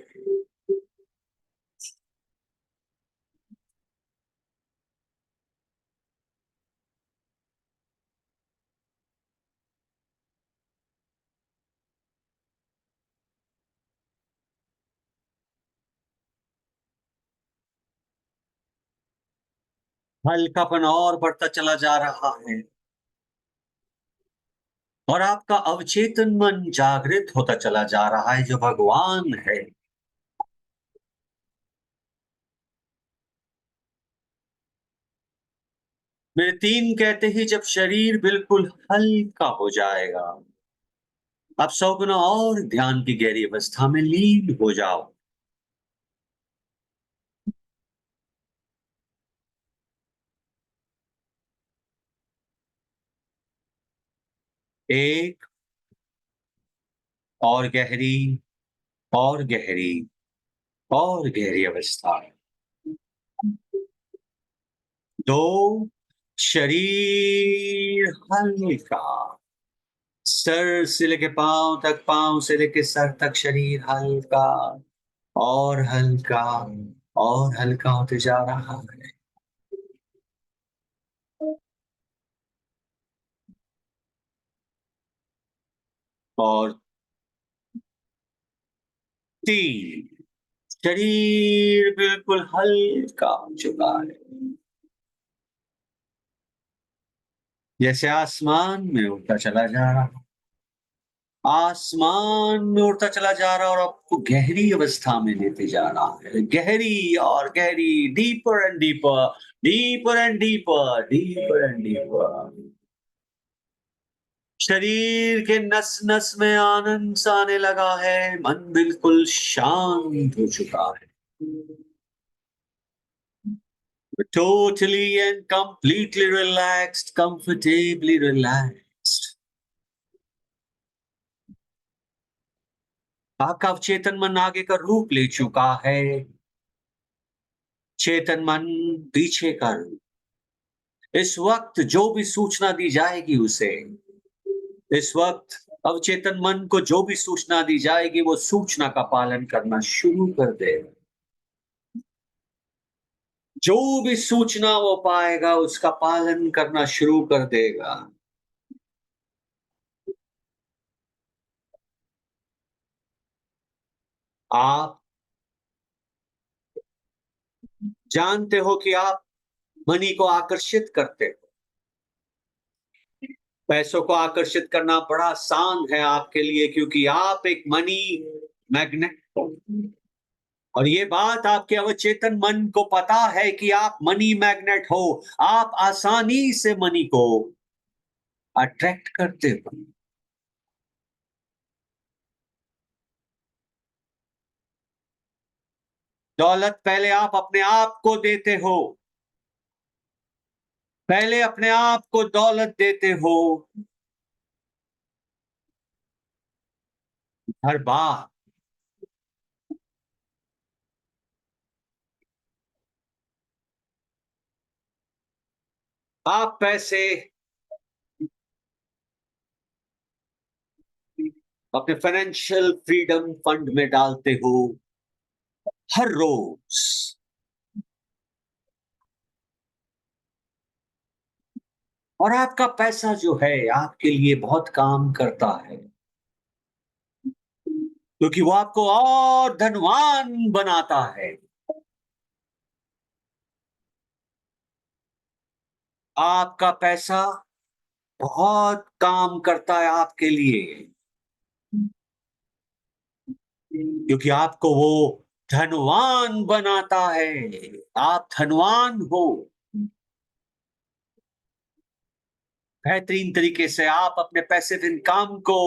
[SPEAKER 4] हल्कापन और बढ़ता चला जा रहा है और आपका अवचेतन मन जागृत होता चला जा रहा है, जो भगवान है। मेरे 3 कहते ही जब शरीर बिल्कुल हल्का हो जाएगा, आप 100 गुना और ध्यान की गहरी अवस्था में लीन हो जाओ। एक और गहरी और गहरी और गहरी अवस्था। 2, शरीर हल्का, सर से लेके पांव तक, पांव से लेके सर तक शरीर हल्का और हल्का और हल्का होते जा रहा है। और 3, शरीर बिल्कुल हल्का हो चुका है, जैसे आसमान में उड़ता चला जा रहा है। आसमान में उड़ता चला जा रहा है और आपको गहरी अवस्था में लेते जा रहा है। गहरी और गहरी, deeper and deeper, deeper and deeper, deeper and deeper. शरीर के नस नस में आनंद सा आने लगा है, मन बिल्कुल शांत हो चुका है। Totally and completely relaxed, comfortably relaxed. आपका अवचेतन मन आगे का रूप ले चुका है। चेतन मन पीछे का रूप। इस वक्त जो भी सूचना दी जाएगी उसे, इस वक्त अवचेतन मन को जो भी सूचना दी जाएगी वो सूचना का पालन करना शुरू कर देगा। जो भी सूचना वो पाएगा उसका पालन करना शुरू कर देगा। आप जानते हो कि आप मनी को आकर्षित करते हो। पैसों को आकर्षित करना बड़ा आसान है आपके लिए, क्योंकि आप एक मनी मैग्नेट हो। और ये बात आपके अवचेतन मन को पता है कि आप मनी मैग्नेट हो। आप आसानी से मनी को अट्रैक्ट करते हो। दौलत पहले आप अपने आप को देते हो, पहले अपने आप को दौलत देते हो। हर बार आप पैसे अपने फाइनेंशियल फ्रीडम फंड में डालते हो हर रोज। और आपका पैसा जो है आपके लिए बहुत काम करता है, क्योंकि वो आपको और धनवान बनाता है। आपका पैसा बहुत काम करता है आपके लिए, क्योंकि आपको वो धनवान बनाता है। आप धनवान हो। बेहतरीन तरीके से आप अपने पैसिव इनकम को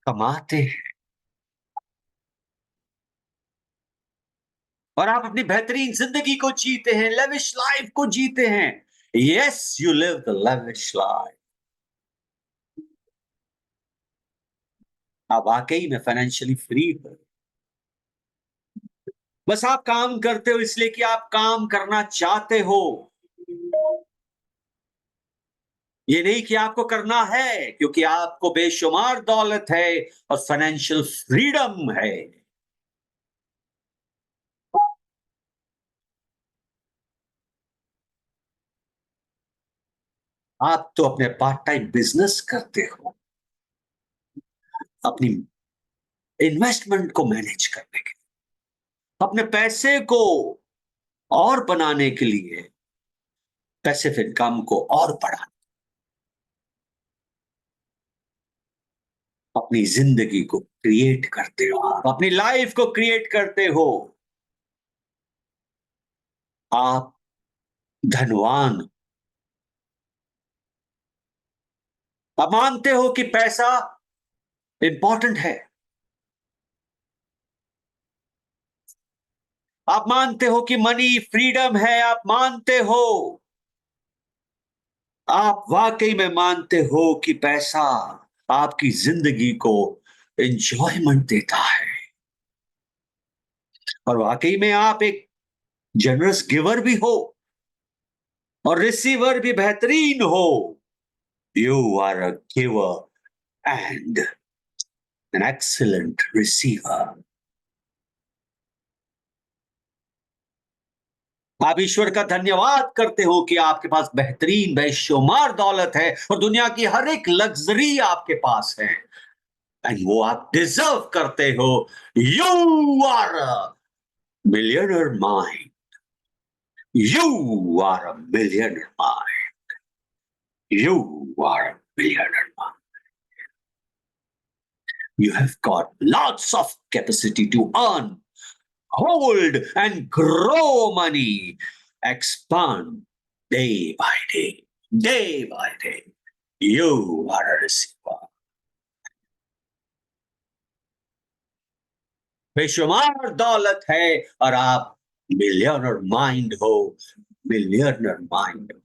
[SPEAKER 4] कमाते हैं और आप अपनी बेहतरीन जिंदगी को जीते हैं, लेविश लाइफ को जीते हैं। Yes, you live the lavish life. आप वाकई में फाइनेंशियली फ्री हो। बस आप काम करते हो इसलिए कि आप काम करना चाहते हो। ये नहीं कि आपको करना है, क्योंकि आपको बेशुमार दौलत है और फाइनेंशियल फ्रीडम है। आप तो अपने पार्ट टाइम बिजनेस करते हो, अपनी इन्वेस्टमेंट को मैनेज करने के लिए, अपने पैसे को और बनाने के लिए, पैसिव इनकम को और बढ़ाने, अपनी जिंदगी को क्रिएट करते हो, अपनी लाइफ को क्रिएट करते हो। आप धनवान। आप मानते हो कि पैसा इंपॉर्टेंट है। आप मानते हो कि मनी फ्रीडम है। आप मानते हो, आप वाकई में मानते हो कि पैसा आपकी जिंदगी को एंजॉयमेंट देता है। और वाकई में आप एक जनरस गिवर भी हो और रिसीवर भी बेहतरीन हो। You are a giver and an excellent receiver. आप ईश्वर का धन्यवाद करते हो कि आपके पास बेहतरीन बेशुमार दौलत है और दुनिया की हर एक लग्जरी आपके पास है, एंड वो आप डिजर्व करते हो। You are a millionaire mind. You are a millionaire mind. You are a millionaire mind. You have got lots of capacity to earn, hold and grow money, expand day by day, day by day. You are a receiver. बेशुमार दौलत है और आप मिलियनर माइंड हो। Millionaire mind.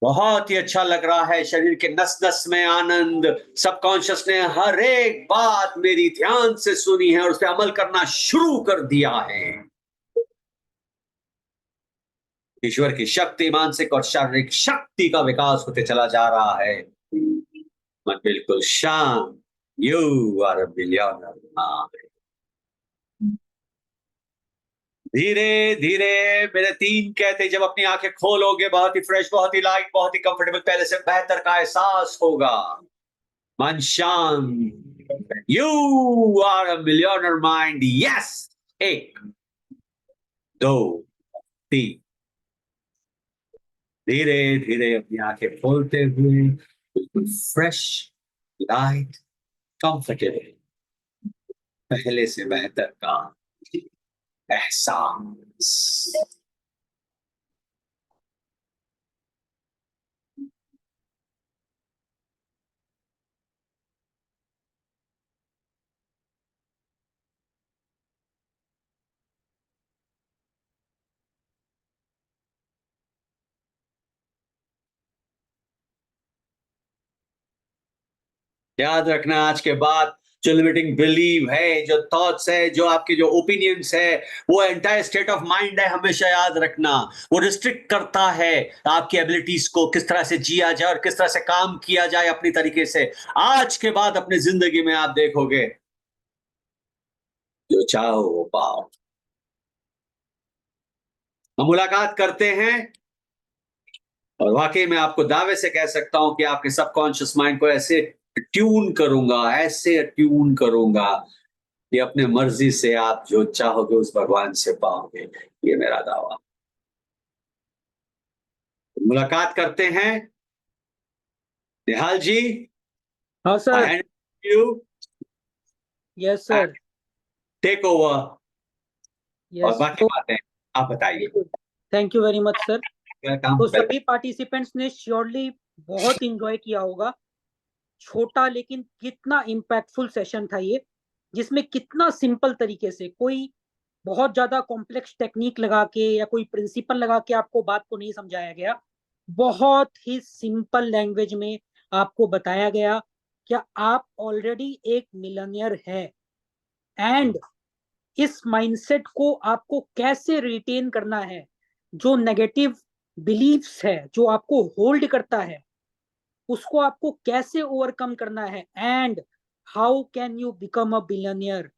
[SPEAKER 4] बहुत ही अच्छा लग रहा है। शरीर के नस नस में आनंद। सबकॉन्शियस ने हर एक बात मेरी ध्यान से सुनी है और उस पर अमल करना शुरू कर दिया है। ईश्वर की शक्ति, मानसिक और शारीरिक शक्ति का विकास होते चला जा रहा है। मन बिल्कुल शांत। You are a millionaire. धीरे धीरे मेरे 3 कहते, जब अपनी आंखें खोलोगे बहुत ही फ्रेश, बहुत ही लाइट, बहुत ही कंफर्टेबल, पहले से बेहतर का एहसास होगा। मन शांत। You are a millionaire mind. Yes. 1 2 3। धीरे धीरे अपनी आंखें खोलते हुए बिल्कुल फ्रेश, लाइट, कंफर्टेबल, पहले से बेहतर का एहसास। याद रखना, आज के बाद जो लिमिटिंग बिलीव है, जो थॉट्स है, जो आपके जो ओपिनियंस है, वो एंटायर स्टेट ऑफ माइंड है। हमेशा याद रखना, वो रिस्ट्रिक्ट करता है आपकी एबिलिटीज को, किस तरह से जिया जाए और किस तरह से काम किया जाए अपनी तरीके से। आज के बाद अपनी जिंदगी में आप देखोगे जो चाहो वो पाओ। हम मुलाकात करते हैं और वाकई मैं आपको दावे से कह सकता हूं कि आपके सबकॉन्शियस माइंड को ऐसे ट्यून करूंगा, ऐसे ट्यून करूंगा कि अपने मर्जी से आप जो चाहोगे उस भगवान से पाओगे। ये मेरा दावा। मुलाकात करते हैं। निहाल जी,
[SPEAKER 1] हाँ sir.
[SPEAKER 4] I you
[SPEAKER 1] yes sir.
[SPEAKER 4] Take over और
[SPEAKER 1] यस।
[SPEAKER 4] बाकी बातें आप बताइए।
[SPEAKER 1] Thank you very much sir.
[SPEAKER 4] Welcome.
[SPEAKER 1] तो सभी पार्टिसिपेंट्स ने श्योरली बहुत इंजॉय किया होगा। छोटा लेकिन कितना इम्पैक्टफुल सेशन था ये, जिसमें कितना सिंपल तरीके से, कोई बहुत ज्यादा कॉम्प्लेक्स टेक्निक लगा के या कोई प्रिंसिपल लगा के आपको बात को नहीं समझाया गया। बहुत ही सिंपल लैंग्वेज में आपको बताया गया कि आप ऑलरेडी एक मिलियनियर है, एंड इस माइंडसेट को आपको कैसे रिटेन करना है। जो नेगेटिव बिलीफ्स है जो आपको होल्ड करता है, उसको आपको कैसे ओवरकम करना है, and how can you become a billionaire,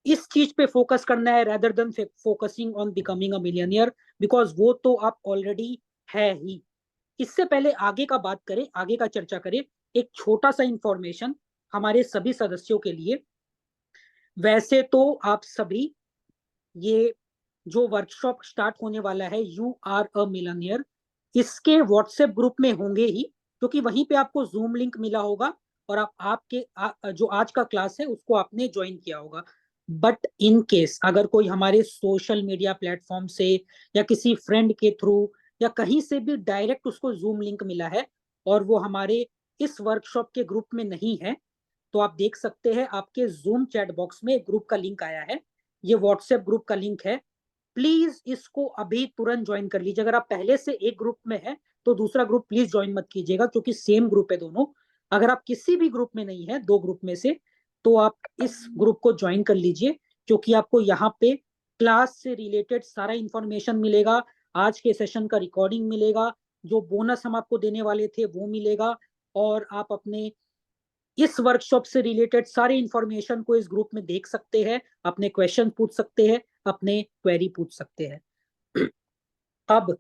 [SPEAKER 1] इस चीज पे फोकस करना है rather than focusing on becoming a millionaire, because वो तो आप ऑलरेडी है ही। इससे पहले आगे का बात करें, आगे का चर्चा करें, एक छोटा सा इंफॉर्मेशन हमारे सभी सदस्यों के लिए। वैसे तो आप सभी ये जो वर्कशॉप स्टार्ट होने वाला है यू आर अ मिलियनियर, इसके व्हाट्सएप ग्रुप में होंगे ही, क्योंकि वहीं पे आपको जूम लिंक मिला होगा और जो आज का क्लास है उसको आपने ज्वाइन किया होगा। बट इन केस अगर कोई हमारे सोशल मीडिया प्लेटफॉर्म से या किसी फ्रेंड के थ्रू या कहीं से भी डायरेक्ट उसको जूम लिंक मिला है और वो हमारे इस वर्कशॉप के ग्रुप में नहीं है, तो आप देख सकते हैं आपके जूम चैट बॉक्स में ग्रुप का लिंक आया है, ये व्हाट्सएप ग्रुप का लिंक है। प्लीज इसको अभी तुरंत ज्वाइन कर लीजिए। अगर आप पहले से एक ग्रुप में है तो दूसरा ग्रुप प्लीज ज्वाइन मत कीजिएगा, क्योंकि सेम ग्रुप है दोनों। अगर आप किसी भी ग्रुप में नहीं है, दो ग्रुप में से, तो आप इस ग्रुप को ज्वाइन कर लीजिए, क्योंकि आपको यहाँ पे क्लास से रिलेटेड सारा इंफॉर्मेशन मिलेगा, आज के सेशन का रिकॉर्डिंग मिलेगा, जो बोनस हम आपको देने वाले थे वो मिलेगा, और आप अपने इस वर्कशॉप से रिलेटेड सारे इंफॉर्मेशन को इस ग्रुप में देख सकते हैं, अपने क्वेश्चन पूछ सकते हैं, अपने क्वेरी पूछ सकते हैं। अब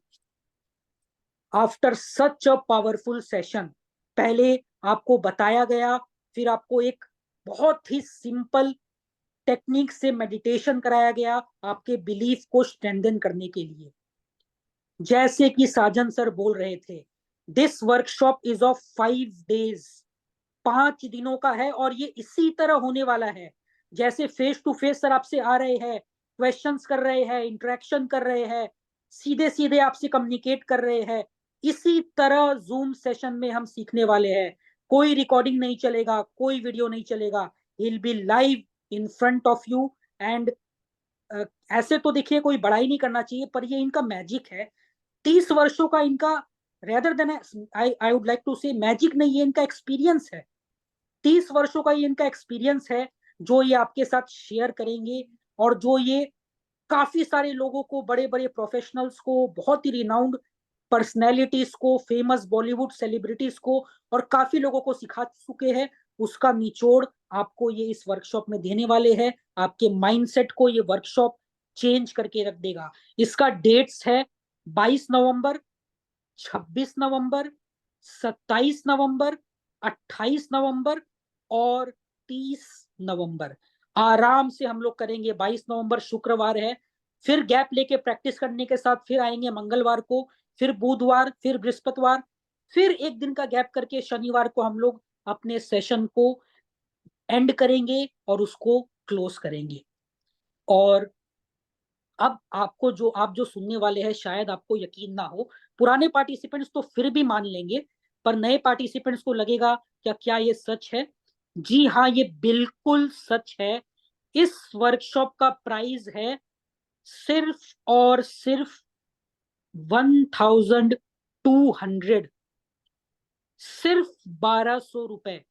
[SPEAKER 1] after such a powerful session, पहले आपको बताया गया, फिर आपको एक बहुत ही सिंपल टेक्निक से मेडिटेशन कराया गया आपके बिलीफ को स्ट्रेंथन करने के लिए। जैसे कि साजन सर बोल रहे थे, this workshop is of 5 days, 5 दिनों का है, और ये इसी तरह होने वाला है जैसे फेस टू फेस सर आपसे आ रहे हैं, क्वेश्चंस कर रहे हैं, इंटरेक्शन कर रहे हैं, सीधे सीधे आपसे कम्युनिकेट कर रहे हैं, इसी तरह जूम सेशन में हम सीखने वाले हैं। कोई रिकॉर्डिंग नहीं चलेगा, कोई वीडियो नहीं चलेगा, will be live in front of you. And ऐसे तो देखिए कोई बड़ाई नहीं करना चाहिए, पर ये इनका मैजिक है, 30 वर्षों का इनका, rather than I would like to say magic नहीं, ये इनका एक्सपीरियंस है। 30 वर्षों का ये इनका एक्सपीरियंस है जो ये आपके साथ शेयर करेंगे, और जो ये काफी सारे लोगों को, बड़े बड़े प्रोफेशनल्स को, बहुत ही रिनाउंड पर्सनैलिटीज को, फेमस बॉलीवुड सेलिब्रिटीज को, और काफी लोगों को सिखा चुके हैं, उसका निचोड़ आपको ये इस वर्कशॉप में देने वाले हैं। आपके माइंडसेट को ये वर्कशॉप चेंज करके रख देगा। इसका डेट्स है 22 नवंबर, 26 नवंबर, 27 नवंबर, 28 नवंबर और 30 नवंबर। आराम से हम लोग करेंगे। 22 नवंबर शुक्रवार है, फिर गैप लेके प्रैक्टिस करने के साथ फिर आएंगे मंगलवार को, फिर बुधवार, फिर बृहस्पतिवार, फिर एक दिन का गैप करके शनिवार को हम लोग अपने सेशन को एंड करेंगे और उसको क्लोज करेंगे। और अब आपको आप जो सुनने वाले हैं शायद आपको यकीन ना हो, पुराने पार्टिसिपेंट्स तो फिर भी मान लेंगे, पर नए पार्टिसिपेंट्स को लगेगा क्या ये सच है? जी हाँ, ये बिल्कुल सच है। इस वर्कशॉप का प्राइस है सिर्फ और सिर्फ 1200, सिर्फ 1200 रुपए।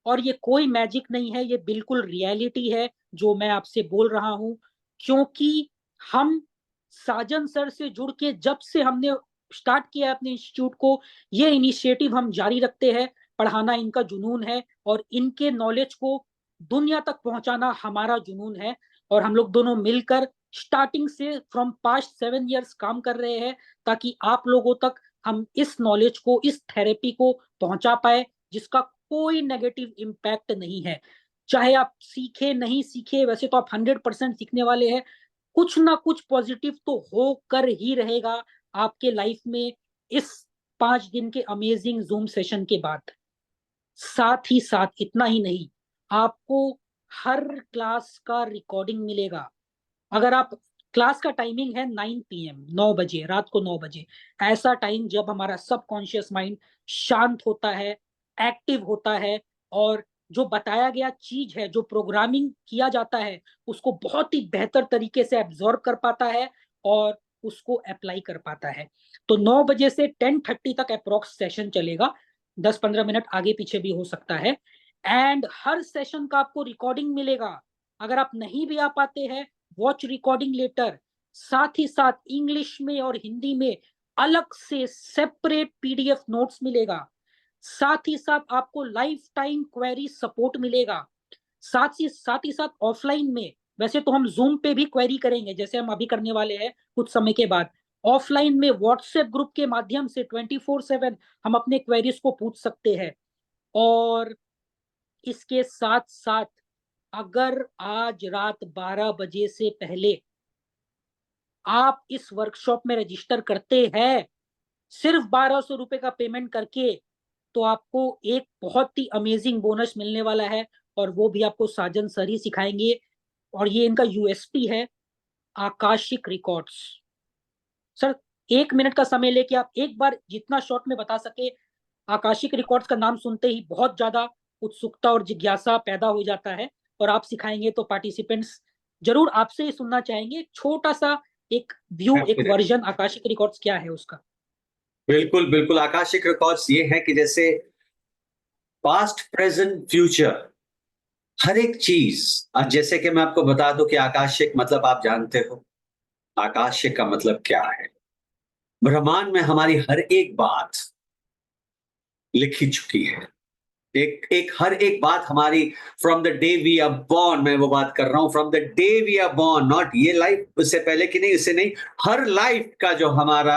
[SPEAKER 1] और ये कोई मैजिक नहीं है, ये बिल्कुल रियलिटी है जो मैं आपसे बोल रहा हूं, क्योंकि हम साजन सर से जुड़ के जब से हमने स्टार्ट किया अपने इंस्टीट्यूट को, ये इनिशिएटिव हम जारी रखते हैं। पढ़ाना इनका जुनून है और इनके नॉलेज को दुनिया तक पहुंचाना हमारा जुनून है। और हम लोग दोनों मिलकर स्टार्टिंग से फ्रॉम पास्ट 7 years काम कर रहे हैं, ताकि आप लोगों तक हम इस नॉलेज को, इस थेरेपी को पहुंचा पाए, जिसका कोई नेगेटिव इम्पैक्ट नहीं है। चाहे आप सीखे नहीं सीखे, वैसे तो आप 100% सीखने वाले हैं, कुछ ना कुछ पॉजिटिव तो होकर ही रहेगा आपके लाइफ में इस 5 दिन के अमेजिंग जूम सेशन के बाद। साथ ही साथ इतना ही नहीं, आपको हर क्लास का रिकॉर्डिंग मिलेगा। अगर आप, क्लास का टाइमिंग है 9 PM, 9 बजे, रात को 9 बजे, ऐसा टाइम जब हमारा सबकॉन्शियस माइंड शांत होता है, एक्टिव होता है, और जो बताया गया चीज है, जो प्रोग्रामिंग किया जाता है, उसको बहुत ही बेहतर तरीके से एब्जॉर्ब कर पाता है और उसको अप्लाई कर पाता है। तो 9 बजे से 10:30 तक अप्रोक्स सेशन चलेगा, 10-15 मिनट आगे पीछे भी हो सकता है। एंड हर सेशन का आपको रिकॉर्डिंग मिलेगा। अगर आप नहीं भी आ पाते हैं, वॉच रिकॉर्डिंग लेटर, साथ ही साथ इंग्लिश में और हिंदी में अलग से सेपरेट पीडीएफ नोट्स मिलेगा। साथ ही साथ आपको लाइफ टाइम क्वेरी सपोर्ट मिलेगा। साथ ही साथ ऑफलाइन में, वैसे तो हम जूम पे भी क्वेरी करेंगे जैसे हम अभी करने वाले हैं कुछ समय के बाद, ऑफलाइन में व्हाट्सएप ग्रुप के माध्यम से 24/7 हम अपने क्वेरीज को पूछ सकते हैं। और इसके साथ साथ अगर आज रात 12 बजे से पहले आप इस वर्कशॉप में रजिस्टर करते हैं सिर्फ 1200 रुपए का पेमेंट करके, तो आपको एक बहुत ही अमेजिंग बोनस मिलने वाला है, और वो भी आपको साजन सर ही सिखाएंगे। और ये इनका यूएसपी है, आकाशिक रिकॉर्ड्स। सर 1 मिनट का समय लेके आप एक बार जितना शॉर्ट में बता सके। आकाशिक रिकॉर्ड्स का नाम सुनते ही बहुत ज्यादा उत्सुकता और जिज्ञासा पैदा हो जाता है, और आप सिखाएंगे तो पार्टिसिपेंट्स जरूर आपसे ही सुनना चाहेंगे। छोटा सा एक व्यू, एक वर्जन आकाशिक रिकॉर्ड्स क्या है उसका।
[SPEAKER 4] बिल्कुल बिल्कुल, आकाशिक रिकॉर्ड्स ये है कि जैसे पास्ट प्रेजेंट फ्यूचर हर एक चीज, आज जैसे कि मैं आपको बता दूं कि आकाशिक मतलब आप जानते हो, आकाशिक का मतलब क्या है। ब्रह्मांड में हमारी हर एक बात लिखी चुकी है। एक हर एक बात हमारी, from the day we are born, मैं वो बात कर रहा हूं, from the day we are born, not ये लाइफ उससे पहले की नहीं, इससे नहीं, हर लाइफ का जो हमारा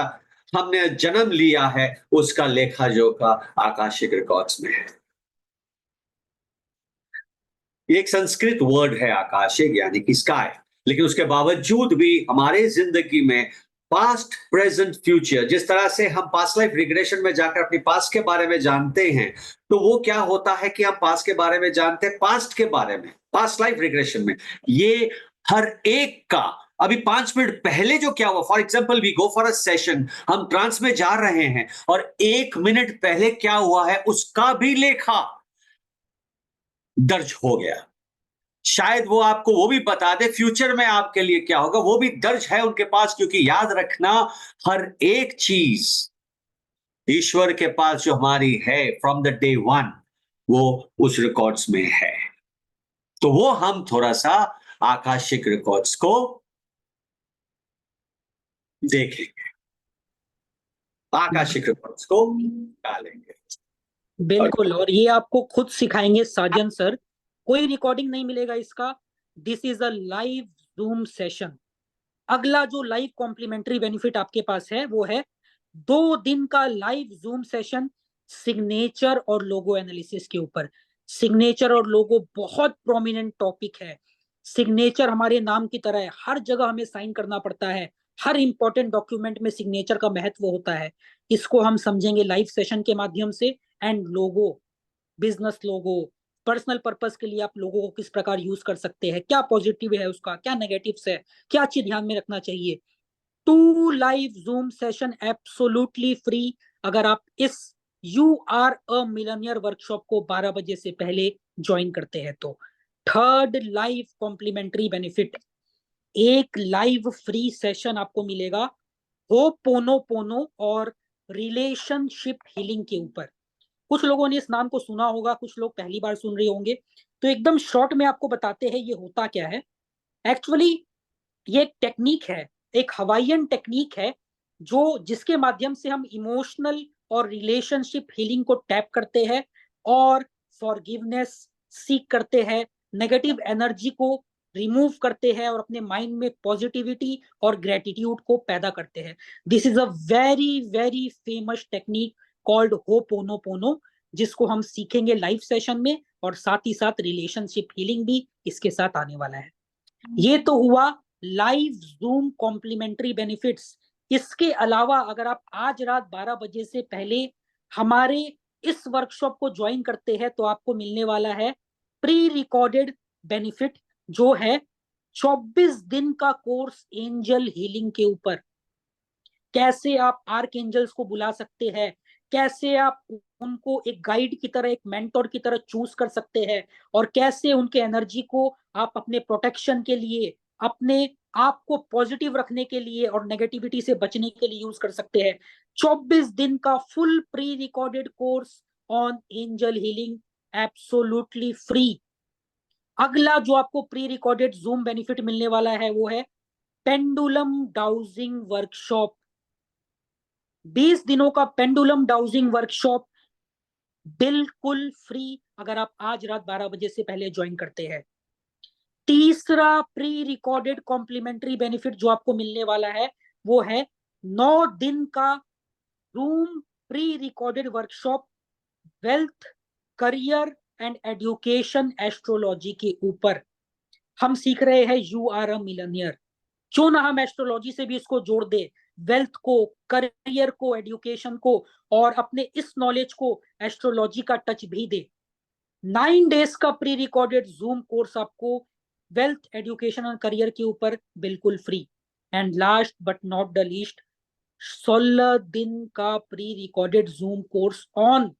[SPEAKER 4] हमने जन्म लिया है उसका लेखा जोखा आकाशिक रिकॉर्ड्स में है। ये एक संस्कृत वर्ड है आकाशिक, यानी कि स्काई, लेकिन उसके बावजूद भी हमारे जिंदगी में पास्ट प्रेजेंट फ्यूचर, जिस तरह से हम पास्ट लाइफ रिग्रेशन में जाकर अपनी पास्ट के बारे में जानते हैं, तो वो क्या होता है कि हम पास्ट के बारे में जानते हैं, पास्ट के बारे में, पास्ट लाइफ रिग्रेशन में ये हर एक का अभी 5 मिनट पहले जो क्या हुआ, for example we go for a session, हम ट्रांस में जा रहे हैं और 1 मिनट पहले क्या हुआ है उसका भी लेखा दर्ज हो गया। शायद वो आपको वो भी बता दे फ्यूचर में आपके लिए क्या होगा, वो भी दर्ज है उनके पास, क्योंकि याद रखना हर एक चीज ईश्वर के पास जो हमारी है फ्रॉम द डे वन, वो उस रिकॉर्ड्स में है। तो वो हम थोड़ा सा आकाशिक रिकॉर्ड्स को देखेंगे, आकाशिक रिकॉर्ड्स को डालेंगे।
[SPEAKER 1] बिल्कुल, और ये आपको खुद सिखाएंगे साजन सर, कोई रिकॉर्डिंग नहीं मिलेगा इसका। This is a live Zoom session. अगला जो लाइव कॉम्प्लीमेंट्री बेनिफिट आपके पास है वो है 2 दिन का लाइव जूम सेशन सिग्नेचर और लोगो एनालिसिस के ऊपर। सिग्नेचर और लोगो बहुत प्रोमिनेंट टॉपिक है। सिग्नेचर हमारे नाम की तरह है, हर जगह हमें साइन करना पड़ता है, हर इंपॉर्टेंट डॉक्यूमेंट में सिग्नेचर का महत्व होता है। इसको हम समझेंगे लाइव सेशन के माध्यम से। And logo, business logo, personal purpose के लिए आप लोगों को किस प्रकार यूज कर सकते हैं, क्या पॉजिटिव है उसका, क्या नेगेटिव्स है, क्या चीज ध्यान में रखना चाहिए। 2 live Zoom session absolutely free अगर आप इस you are a millionaire workshop को 12 बजे से पहले ज्वाइन करते हैं तो। 3rd लाइव कॉम्प्लीमेंट्री बेनिफिट, एक लाइव फ्री सेशन आपको मिलेगा होपोनोपोनो और रिलेशनशिप हीलिंग के ऊपर। कुछ लोगों ने इस नाम को सुना होगा, कुछ लोग पहली बार सुन रहे होंगे, तो एकदम शॉर्ट में आपको बताते हैं ये होता क्या है। एक्चुअली ये एक टेक्निक है, एक हवाईयन टेक्निक है, जो जिसके माध्यम से हम इमोशनल और रिलेशनशिप हीलिंग को टैप करते हैं और फॉरगिवनेस सीख करते हैं, नेगेटिव एनर्जी को रिमूव करते हैं और अपने माइंड में पॉजिटिविटी और ग्रेटिट्यूड को पैदा करते हैं। This is a very very famous technique called ho'oponopono, जिसको हम सीखेंगे लाइव सेशन में, और साथ ही साथ रिलेशनशिप हीलिंग भी इसके साथ आने वाला है। ये तो हुआ लाइव जूम कॉम्प्लीमेंट्री बेनिफिट्स। इसके अलावा अगर आप आज रात 12 बजे से पहले हमारे इस वर्कशॉप को ज्वाइन करते हैं तो आपको मिलने वाला है प्री रिकॉर्डेड बेनिफिट, जो है 24 दिन का कोर्स एंजल हीलिंग के ऊपर। कैसे आप आर्क एंजल्स को बुला सकते हैं, कैसे आप उनको एक गाइड की तरह, एक मेंटोर की तरह चूज कर सकते हैं, और कैसे उनके एनर्जी को आप अपने प्रोटेक्शन के लिए, अपने आप को पॉजिटिव रखने के लिए और नेगेटिविटी से बचने के लिए यूज कर सकते हैं। 24 दिन का full pre recorded course on angel healing, absolutely free. अगला जो आपको प्री रिकॉर्डेड जूम बेनिफिट मिलने वाला है वो है पेंडुलम डाउजिंग वर्कशॉप, 20 दिनों का पेंडुलम डाउजिंग वर्कशॉप बिल्कुल फ्री, अगर आप आज रात 12 बजे से पहले ज्वाइन करते हैं। तीसरा प्री रिकॉर्डेड कॉम्प्लीमेंट्री बेनिफिट जो आपको मिलने वाला है वो है 9 दिन का room pre recorded workshop wealth, career and education astrology के ऊपर। हम सीख रहे हैं यू आर अ मिलियनियर, क्यों ना हम एस्ट्रोलॉजी से भी इसको जोड़ दे, वेल्थ को, करियर को, एजुकेशन को, और अपने इस नॉलेज को एस्ट्रोलॉजी का टच भी दे। 9 डेज का प्री रिकॉर्डेड जूम कोर्स आपको वेल्थ, एजुकेशन और करियर के ऊपर बिल्कुल free. And last but not the least, 16 दिन का pre recorded zoom course on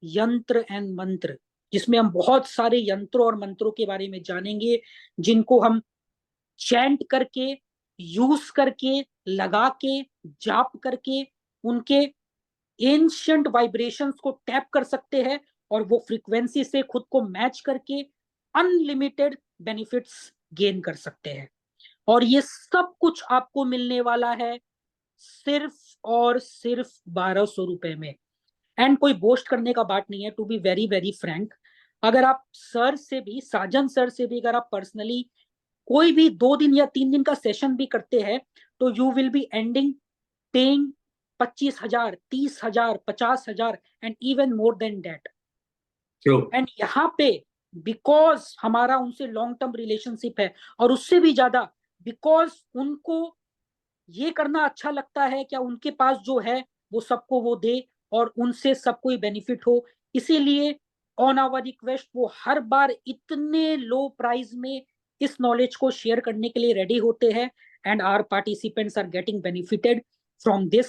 [SPEAKER 1] यंत्र एंड मंत्र, जिसमें हम बहुत सारे यंत्रों और मंत्रों के बारे में जानेंगे, जिनको हम चैंट करके, यूज करके, लगा के, जाप करके उनके एंशिएंट वाइब्रेशंस को टैप कर सकते हैं और वो फ्रीक्वेंसी से खुद को मैच करके अनलिमिटेड बेनिफिट्स गेन कर सकते हैं। और ये सब कुछ आपको मिलने वाला है सिर्फ और सिर्फ 1200 रुपए में। एंड कोई बोस्ट करने का बात नहीं है, to be very very frank, अगर आप सर से भी, साजन सर से भी अगर आप पर्सनली कोई भी 2 दिन या 3 दिन का सेशन भी करते हैं तो you will be ending paying 25,000, 30,000, 50,000 and even more than that. And यहाँ पे बिकॉज हमारा उनसे लॉन्ग टर्म रिलेशनशिप है, और उससे भी ज्यादा बिकॉज उनको ये करना अच्छा लगता है, क्या उनके पास जो है वो सबको वो दे और उनसे सबको ही बेनिफिट हो, इसीलिए ऑन आवर रिक्वेस्ट वो हर बार इतने लो प्राइस में इस नॉलेज को शेयर करने के लिए रेडी होते हैं। And our participants are getting benefited from this,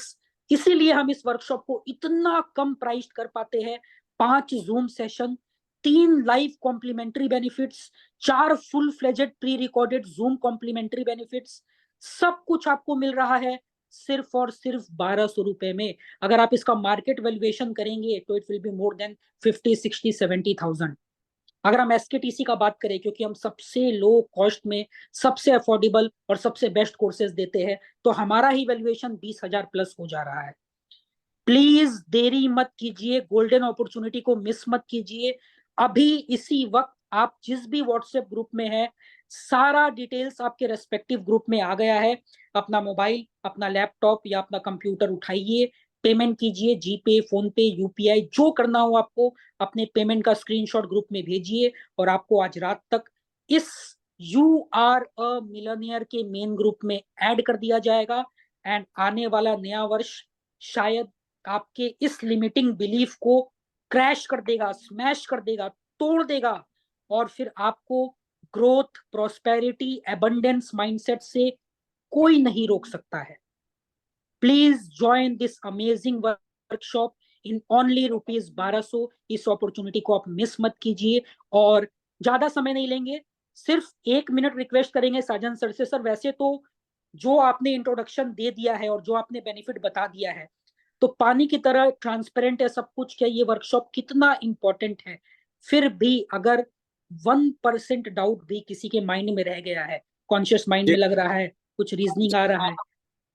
[SPEAKER 1] इसीलिए हम इस वर्कशॉप को इतना कम प्राइस कर पाते हैं। 5 Zoom session, 3 live complimentary benefits, 4 full fledged pre recorded Zoom complimentary benefits, सब कुछ आपको मिल रहा है सिर्फ और सिर्फ 1200 रुपए में। अगर आप इसका मार्केट वैल्यूएशन करेंगे तो it will be more than 50, 60, 70,000। अगर हम एसकेटीसी का बात करें, क्योंकि हम सबसे लो कॉस्ट में सबसे अफोर्डेबल और सबसे बेस्ट कोर्सेज देते हैं, तो हमारा ही वैल्यूएशन 20,000 प्लस हो जा रहा है। प्लीज देरी मत कीजिए, गोल्डन अपॉर्चुनिटी को मिस मत कीजिए। अभी इसी वक्त आप जिस भी व्हाट्सएप ग्रुप में है, सारा डिटेल्स आपके रेस्पेक्टिव ग्रुप में आ गया है। अपना मोबाइल, अपना लैपटॉप या अपना कंप्यूटर उठाइए, पेमेंट कीजिए, जीपे, फोन पे, यूपीआई, जो करना हो आपको, अपने पेमेंट का स्क्रीनशॉट ग्रुप में भेजिए और आपको आज रात तक इस यू आर अ मिलियनियर के मेन ग्रुप में ऐड कर दिया जाएगा। एंड आने वाला नया वर्ष शायद आपके इस लिमिटिंग बिलीफ को क्रैश कर देगा, स्मैश कर देगा, तोड़ देगा, और फिर आपको ग्रोथ, प्रॉस्पेरिटी, एबंडेंस माइंडसेट से कोई नहीं रोक सकता है। Please join this amazing workshop in only ₹1200। इस अपॉर्चुनिटी को आप मिस मत कीजिए, और ज्यादा समय नहीं लेंगे, सिर्फ 1 मिनट रिक्वेस्ट करेंगे साजन सर से। सर वैसे तो जो आपने इंट्रोडक्शन दे दिया है और जो आपने बेनिफिट बता दिया है तो पानी की तरह ट्रांसपेरेंट है सब कुछ, क्या ये वर्कशॉप कितना इंपॉर्टेंट है, फिर भी अगर 1% डाउट भी किसी के माइंड में रह गया है, कॉन्शियस माइंड में लग रहा है, कुछ रीजनिंग आ रहा है,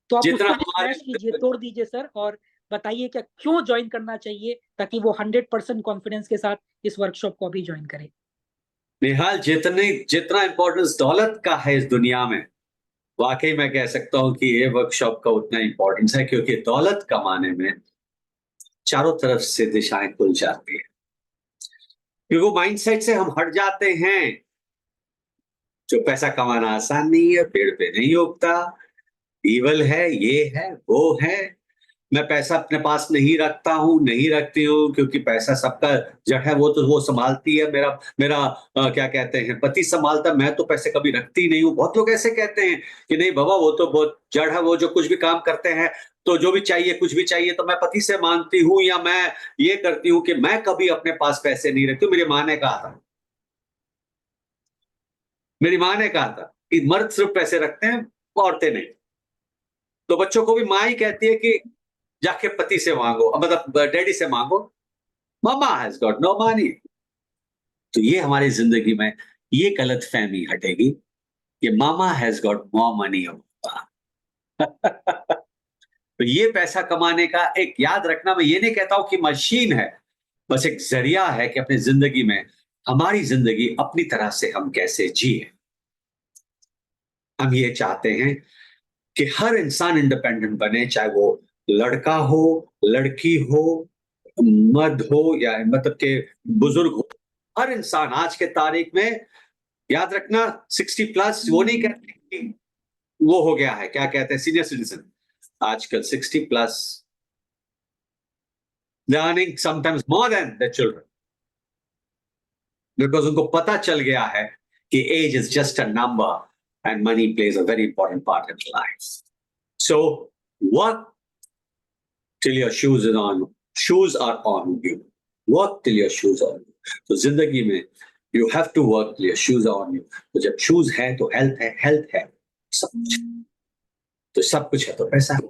[SPEAKER 1] तो आप उसको भी क्रैश कीजिए, तोड़ दीजिए सर, और बताइए क्या क्यों ज्वाइन करना चाहिए, ताकि वो 100% कॉन्फिडेंस के साथ इस वर्कशॉप को भी ज्वाइन करें।
[SPEAKER 4] निहाल, जितना इंपॉर्टेंस दौलत का है इस दुनिया में, वाकई मैं कह सकता हूं कि ये वर्कशॉप का उतना इंपॉर्टेंस है, क्योंकि दौलत कमाने में चारों तरफ से दिशाएं खुल जाती है। क्योंकि वो माइंडसेट से हम हट जाते हैं जो पैसा कमाना आसान नहीं है, पेड़ पे नहीं उगता, ईवल है, ये है, वो है, मैं पैसा अपने पास नहीं रखता हूं, नहीं रखती हूँ, क्योंकि पैसा सबका जड़ है, वो तो वो संभालती है, मेरा मेरा क्या कहते हैं, पति संभालता, मैं तो पैसे कभी रखती नहीं हूँ। बहुत लोग ऐसे कहते हैं कि नहीं बाबा, वो तो बहुत जड़ है, वो जो कुछ भी काम करते हैं तो जो भी चाहिए, कुछ भी चाहिए तो मैं पति से मांगती हूँ, या मैं ये करती हूँ कि मैं कभी अपने पास पैसे नहीं रखती हूँ। मेरी माँ ने कहा था कि मर्द सिर्फ पैसे रखते हैं, औरतें नहीं। तो बच्चों को भी माँ ही कहती है कि जाके पति से मांगो, मतलब डैडी से मांगो, मामा हैज गॉट नो मनी। तो ये हमारी जिंदगी में ये गलत फहमी हटेगी कि मामा हैज गॉट मोर मनी। तो ये पैसा कमाने का एक, याद रखना, मैं ये नहीं कहता हूं कि मशीन है, बस एक जरिया है कि अपनी जिंदगी में, हमारी जिंदगी अपनी तरह से हम कैसे जिए। हम ये चाहते हैं कि हर इंसान इंडिपेंडेंट बने, चाहे वो लड़का हो, लड़की हो, मर्द हो, या मतलब के बुजुर्ग हो। हर इंसान आज के तारीख में, याद रखना, 60+, वो नहीं कहते कि वो हो गया है, क्या कहते हैं, सीनियर सिटीजन। आजकल 60+, earning sometimes more than the children, because उनको पता चल गया है कि age is just a number and money plays a very important part in life. So work till your shoes is on, shoes are on you, work till your shoes on you. तो जिंदगी में you have to work till your shoes on you. तो जब शूज है तो हेल्थ है, हेल्थ है सब कुछ, तो सब कुछ है तो पैसा है।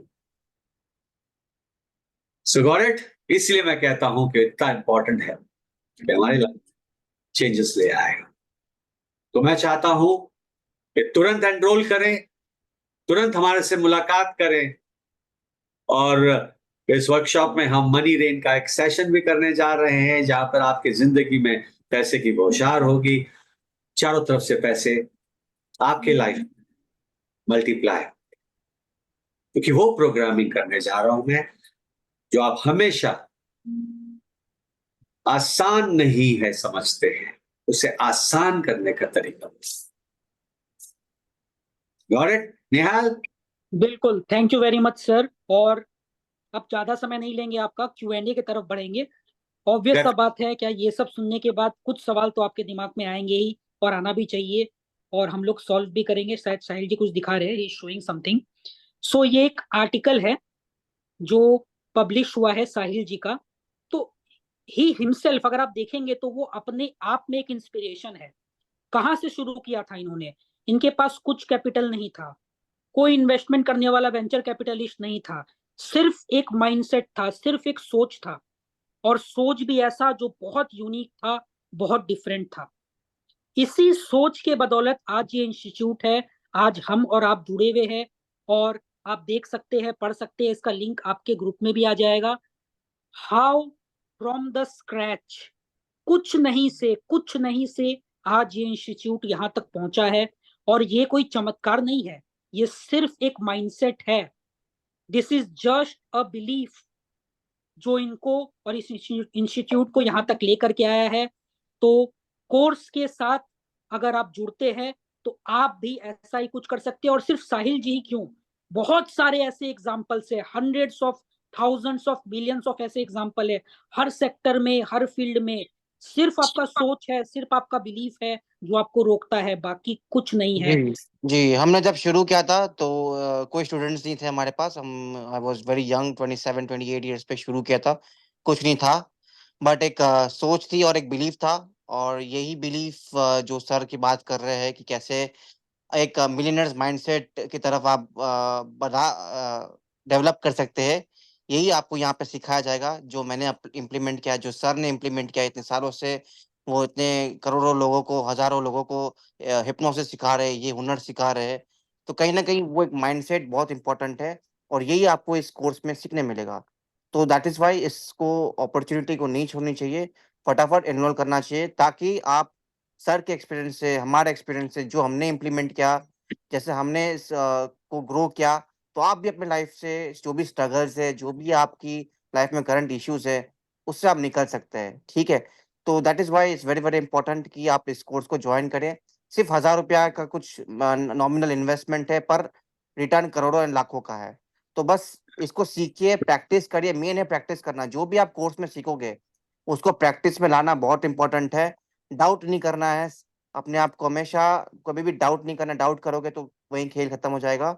[SPEAKER 4] सो गॉट इट। इसलिए मैं कहता हूं कि इतना इंपॉर्टेंट है कि हमारी लाइफ चेंजेस ले आएगा। तो मैं चाहता हूं कि तुरंत एनरोल करें, तुरंत हमारे से मुलाकात करें, और इस वर्कशॉप में हम मनी रेन का एक सेशन भी करने जा रहे हैं, जहां पर आपकी जिंदगी में पैसे की बौछार होगी, चारों तरफ से पैसे आपके लाइफ मल्टीप्लाई, क्योंकि वो प्रोग्रामिंग करने जा रहा हूं मैं जो आप हमेशा आसान नहीं है समझते हैं, उसे आसान करने का तरीका। गॉट इट निहाल?
[SPEAKER 1] बिल्कुल, thank you very much sir. और अब ज्यादा समय नहीं लेंगे आपका, Q&A की तरफ बढ़ेंगे। ऑब्वियस सा बात है, क्या ये सब सुनने के बाद कुछ सवाल तो आपके दिमाग में आएंगे ही, और आना भी चाहिए, और हम लोग सॉल्व भी करेंगे। शायद साहिल जी कुछ दिखा रहे हैं, ही शोइंग समथिंग। सो ये एक आर्टिकल है जो पब्लिश हुआ है साहिल जी का। तो ही हिमसेल्फ, अगर आप देखेंगे तो वो अपने आप में एक इंस्पिरेशन है। कहाँ से शुरू किया था इन्होंने? इनके पास कुछ कैपिटल नहीं था, कोई इन्वेस्टमेंट करने वाला वेंचर कैपिटलिस्ट नहीं था, सिर्फ एक माइंडसेट था, सिर्फ एक सोच था, और सोच भी ऐसा जो बहुत यूनिक था, बहुत डिफरेंट था। इसी सोच के बदौलत आज ये इंस्टीट्यूट है, आज हम और आप जुड़े हुए हैं। और आप देख सकते हैं, पढ़ सकते हैं, इसका लिंक आपके ग्रुप में भी आ जाएगा। हाउ फ्रॉम द स्क्रैच, कुछ नहीं से आज ये इंस्टीट्यूट यहाँ तक पहुंचा है। और ये कोई चमत्कार नहीं है, ये सिर्फ एक माइंडसेट है। This is just a belief जो इनको और इस इंस्टीट्यूट को यहाँ तक लेकर के आया है। तो कोर्स के साथ अगर आप जुड़ते हैं तो आप भी ऐसा ही कुछ कर सकते हैं। और सिर्फ साहिल जी ही क्यों, बहुत सारे ऐसे एग्जाम्पल्स है, hundreds of, thousands of, millions of ऐसे एग्जाम्पल है, हर सेक्टर में, हर फील्ड में। सिर्फ आपका सोच है, सिर्फ आपका बिलीफ है जो आपको रोकता है, बाकी कुछ नहीं है।
[SPEAKER 6] जी जी, हमने जब शुरू किया था तो कोई स्टूडेंट्स नहीं थे हमारे पास। हम I was very young, 27-28 years पे शुरू किया था, कुछ नहीं था। बट एक सोच थी और एक बिलीफ था। और यही बिलीफ जो सर की बात कर रहे हैं कि कैसे एक मिलियनर्स माइंडसेट की तरफ आप बढ़ा डेवलप कर सकते हैं, यही आपको यहाँ पे सिखाया जाएगा। जो मैंने इम्प्लीमेंट किया, जो सर ने इम्प्लीमेंट किया इतने सालों से, वो इतने करोड़ों लोगों को, हजारों लोगों को हिप्नोसिस सिखा रहे हैं, ये हुनर सिखा रहे हैं। तो कहीं ना कहीं वो एक माइंडसेट बहुत इंपॉर्टेंट है, और यही आपको इस कोर्स में सीखने मिलेगा। तो दैट इज वाई इसको, अपॉर्चुनिटी को नहीं छोड़नी चाहिए, फटाफट एनरोल करना चाहिए, ताकि आप सर के एक्सपीरियंस से, हमारे एक्सपीरियंस से, जो हमने इम्प्लीमेंट किया, जैसे हमने इस को ग्रो किया, तो आप भी अपने लाइफ से जो भी स्ट्रगल्स है, जो भी आपकी लाइफ में करंट इश्यूज है, उससे आप निकल सकते हैं। ठीक है? तो that is why it's very very important कि आप इस कोर्स को ज्वाइन करें। सिर्फ 1000 रुपया का कुछ नॉमिनल इन्वेस्टमेंट है, पर रिटर्न करोड़ों एंड लाखों का है। तो बस इसको सीखिए, प्रैक्टिस करिए। मेन है प्रैक्टिस करना। जो भी आप कोर्स में सीखोगे उसको प्रैक्टिस में लाना बहुत इंपॉर्टेंट है। डाउट नहीं करना है अपने आप को, हमेशा कभी भी डाउट नहीं करना। डाउट करोगे तो वहीं खेल खत्म हो जाएगा।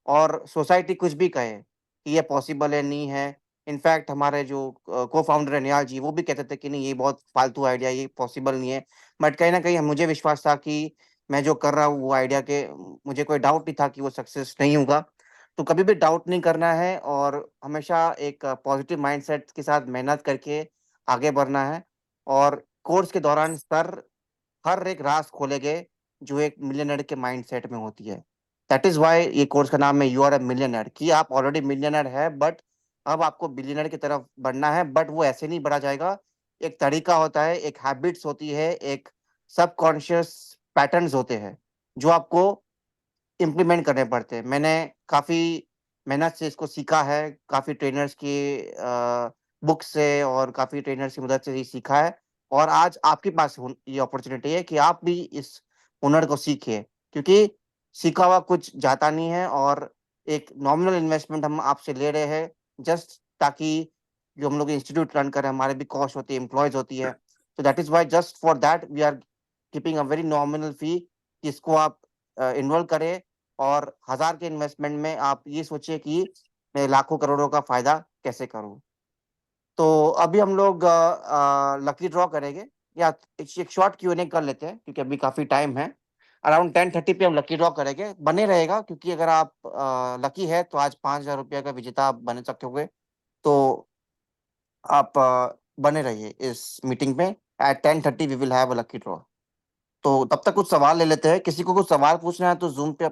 [SPEAKER 6] और सोसाइटी कुछ भी कहे कि ये पॉसिबल है, नहीं है। इनफैक्ट हमारे जो को फाउंडर है निहाल जी, वो भी कहते थे कि नहीं, ये बहुत फालतू आइडिया, ये पॉसिबल नहीं है। बट कहीं ना कहीं मुझे विश्वास था कि मैं जो कर रहा हूँ वो आइडिया के, मुझे कोई डाउट नहीं था कि वो सक्सेस नहीं होगा। तो कभी भी डाउट नहीं करना है, और हमेशा एक पॉजिटिव माइंडसेट के साथ मेहनत करके आगे बढ़ना है। और कोर्स के दौरान सर हर एक राज खोलेंगे जो एक मिलियनर के माइंडसेट में होती है। दैट इज वाई ये कोर्स का नाम है यू आर अ मिलियनर, कि आप ऑलरेडी मिलियनर है बट अब आपको बिलियनर की तरफ बढ़ना है। बट वो ऐसे नहीं बढ़ा जाएगा, एक तरीका होता है, एक हैबिट्स होती है, एक सबकॉन्शियस पैटर्न्स होते हैं जो आपको इम्प्लीमेंट करने पड़ते हैं। मैंने काफ़ी मेहनत से इसको सीखा है, काफ़ी ट्रेनर्स की बुक से और काफ़ी ट्रेनर्स की मदद से ये सीखा है। और आज आपके पास ये अपॉर्चुनिटी है कि आप भी इस हुनर को सीखिए, क्योंकि सीखा हुआ कुछ जाता नहीं है। और एक नॉमिनल इन्वेस्टमेंट हम आपसे ले रहे हैं जस्ट ताकि जो हम लोग इंस्टीट्यूट रन कर रहे हैं, हमारे भी कॉस्ट होती है, एम्प्लॉयज होती है। तो that is why just for that we are keeping a very nominal fee, जिसको आप इन्वॉल्व करें। और 1000 के इन्वेस्टमेंट में आप ये सोचिए कि मैं लाखों करोड़ों का फायदा कैसे करूं। तो अभी हम लोग लकी ड्रॉ करेंगे, या एक शॉर्ट Q&A कर लेते हैं क्योंकि अभी काफी टाइम है। अराउंड 10:30 पे हम लकी ड्रॉ करेंगे, बने रहेगा क्योंकि अगर आप लकी है तो आज 5,000 रुपया का विजेता आप बन सकोगे। तो आप बने रहिए इस मीटिंग में। At 10:30 we will have a lucky draw. तो तब तक कुछ सवाल ले लेते हैं, किसी को कुछ सवाल पूछना है तो जूम पे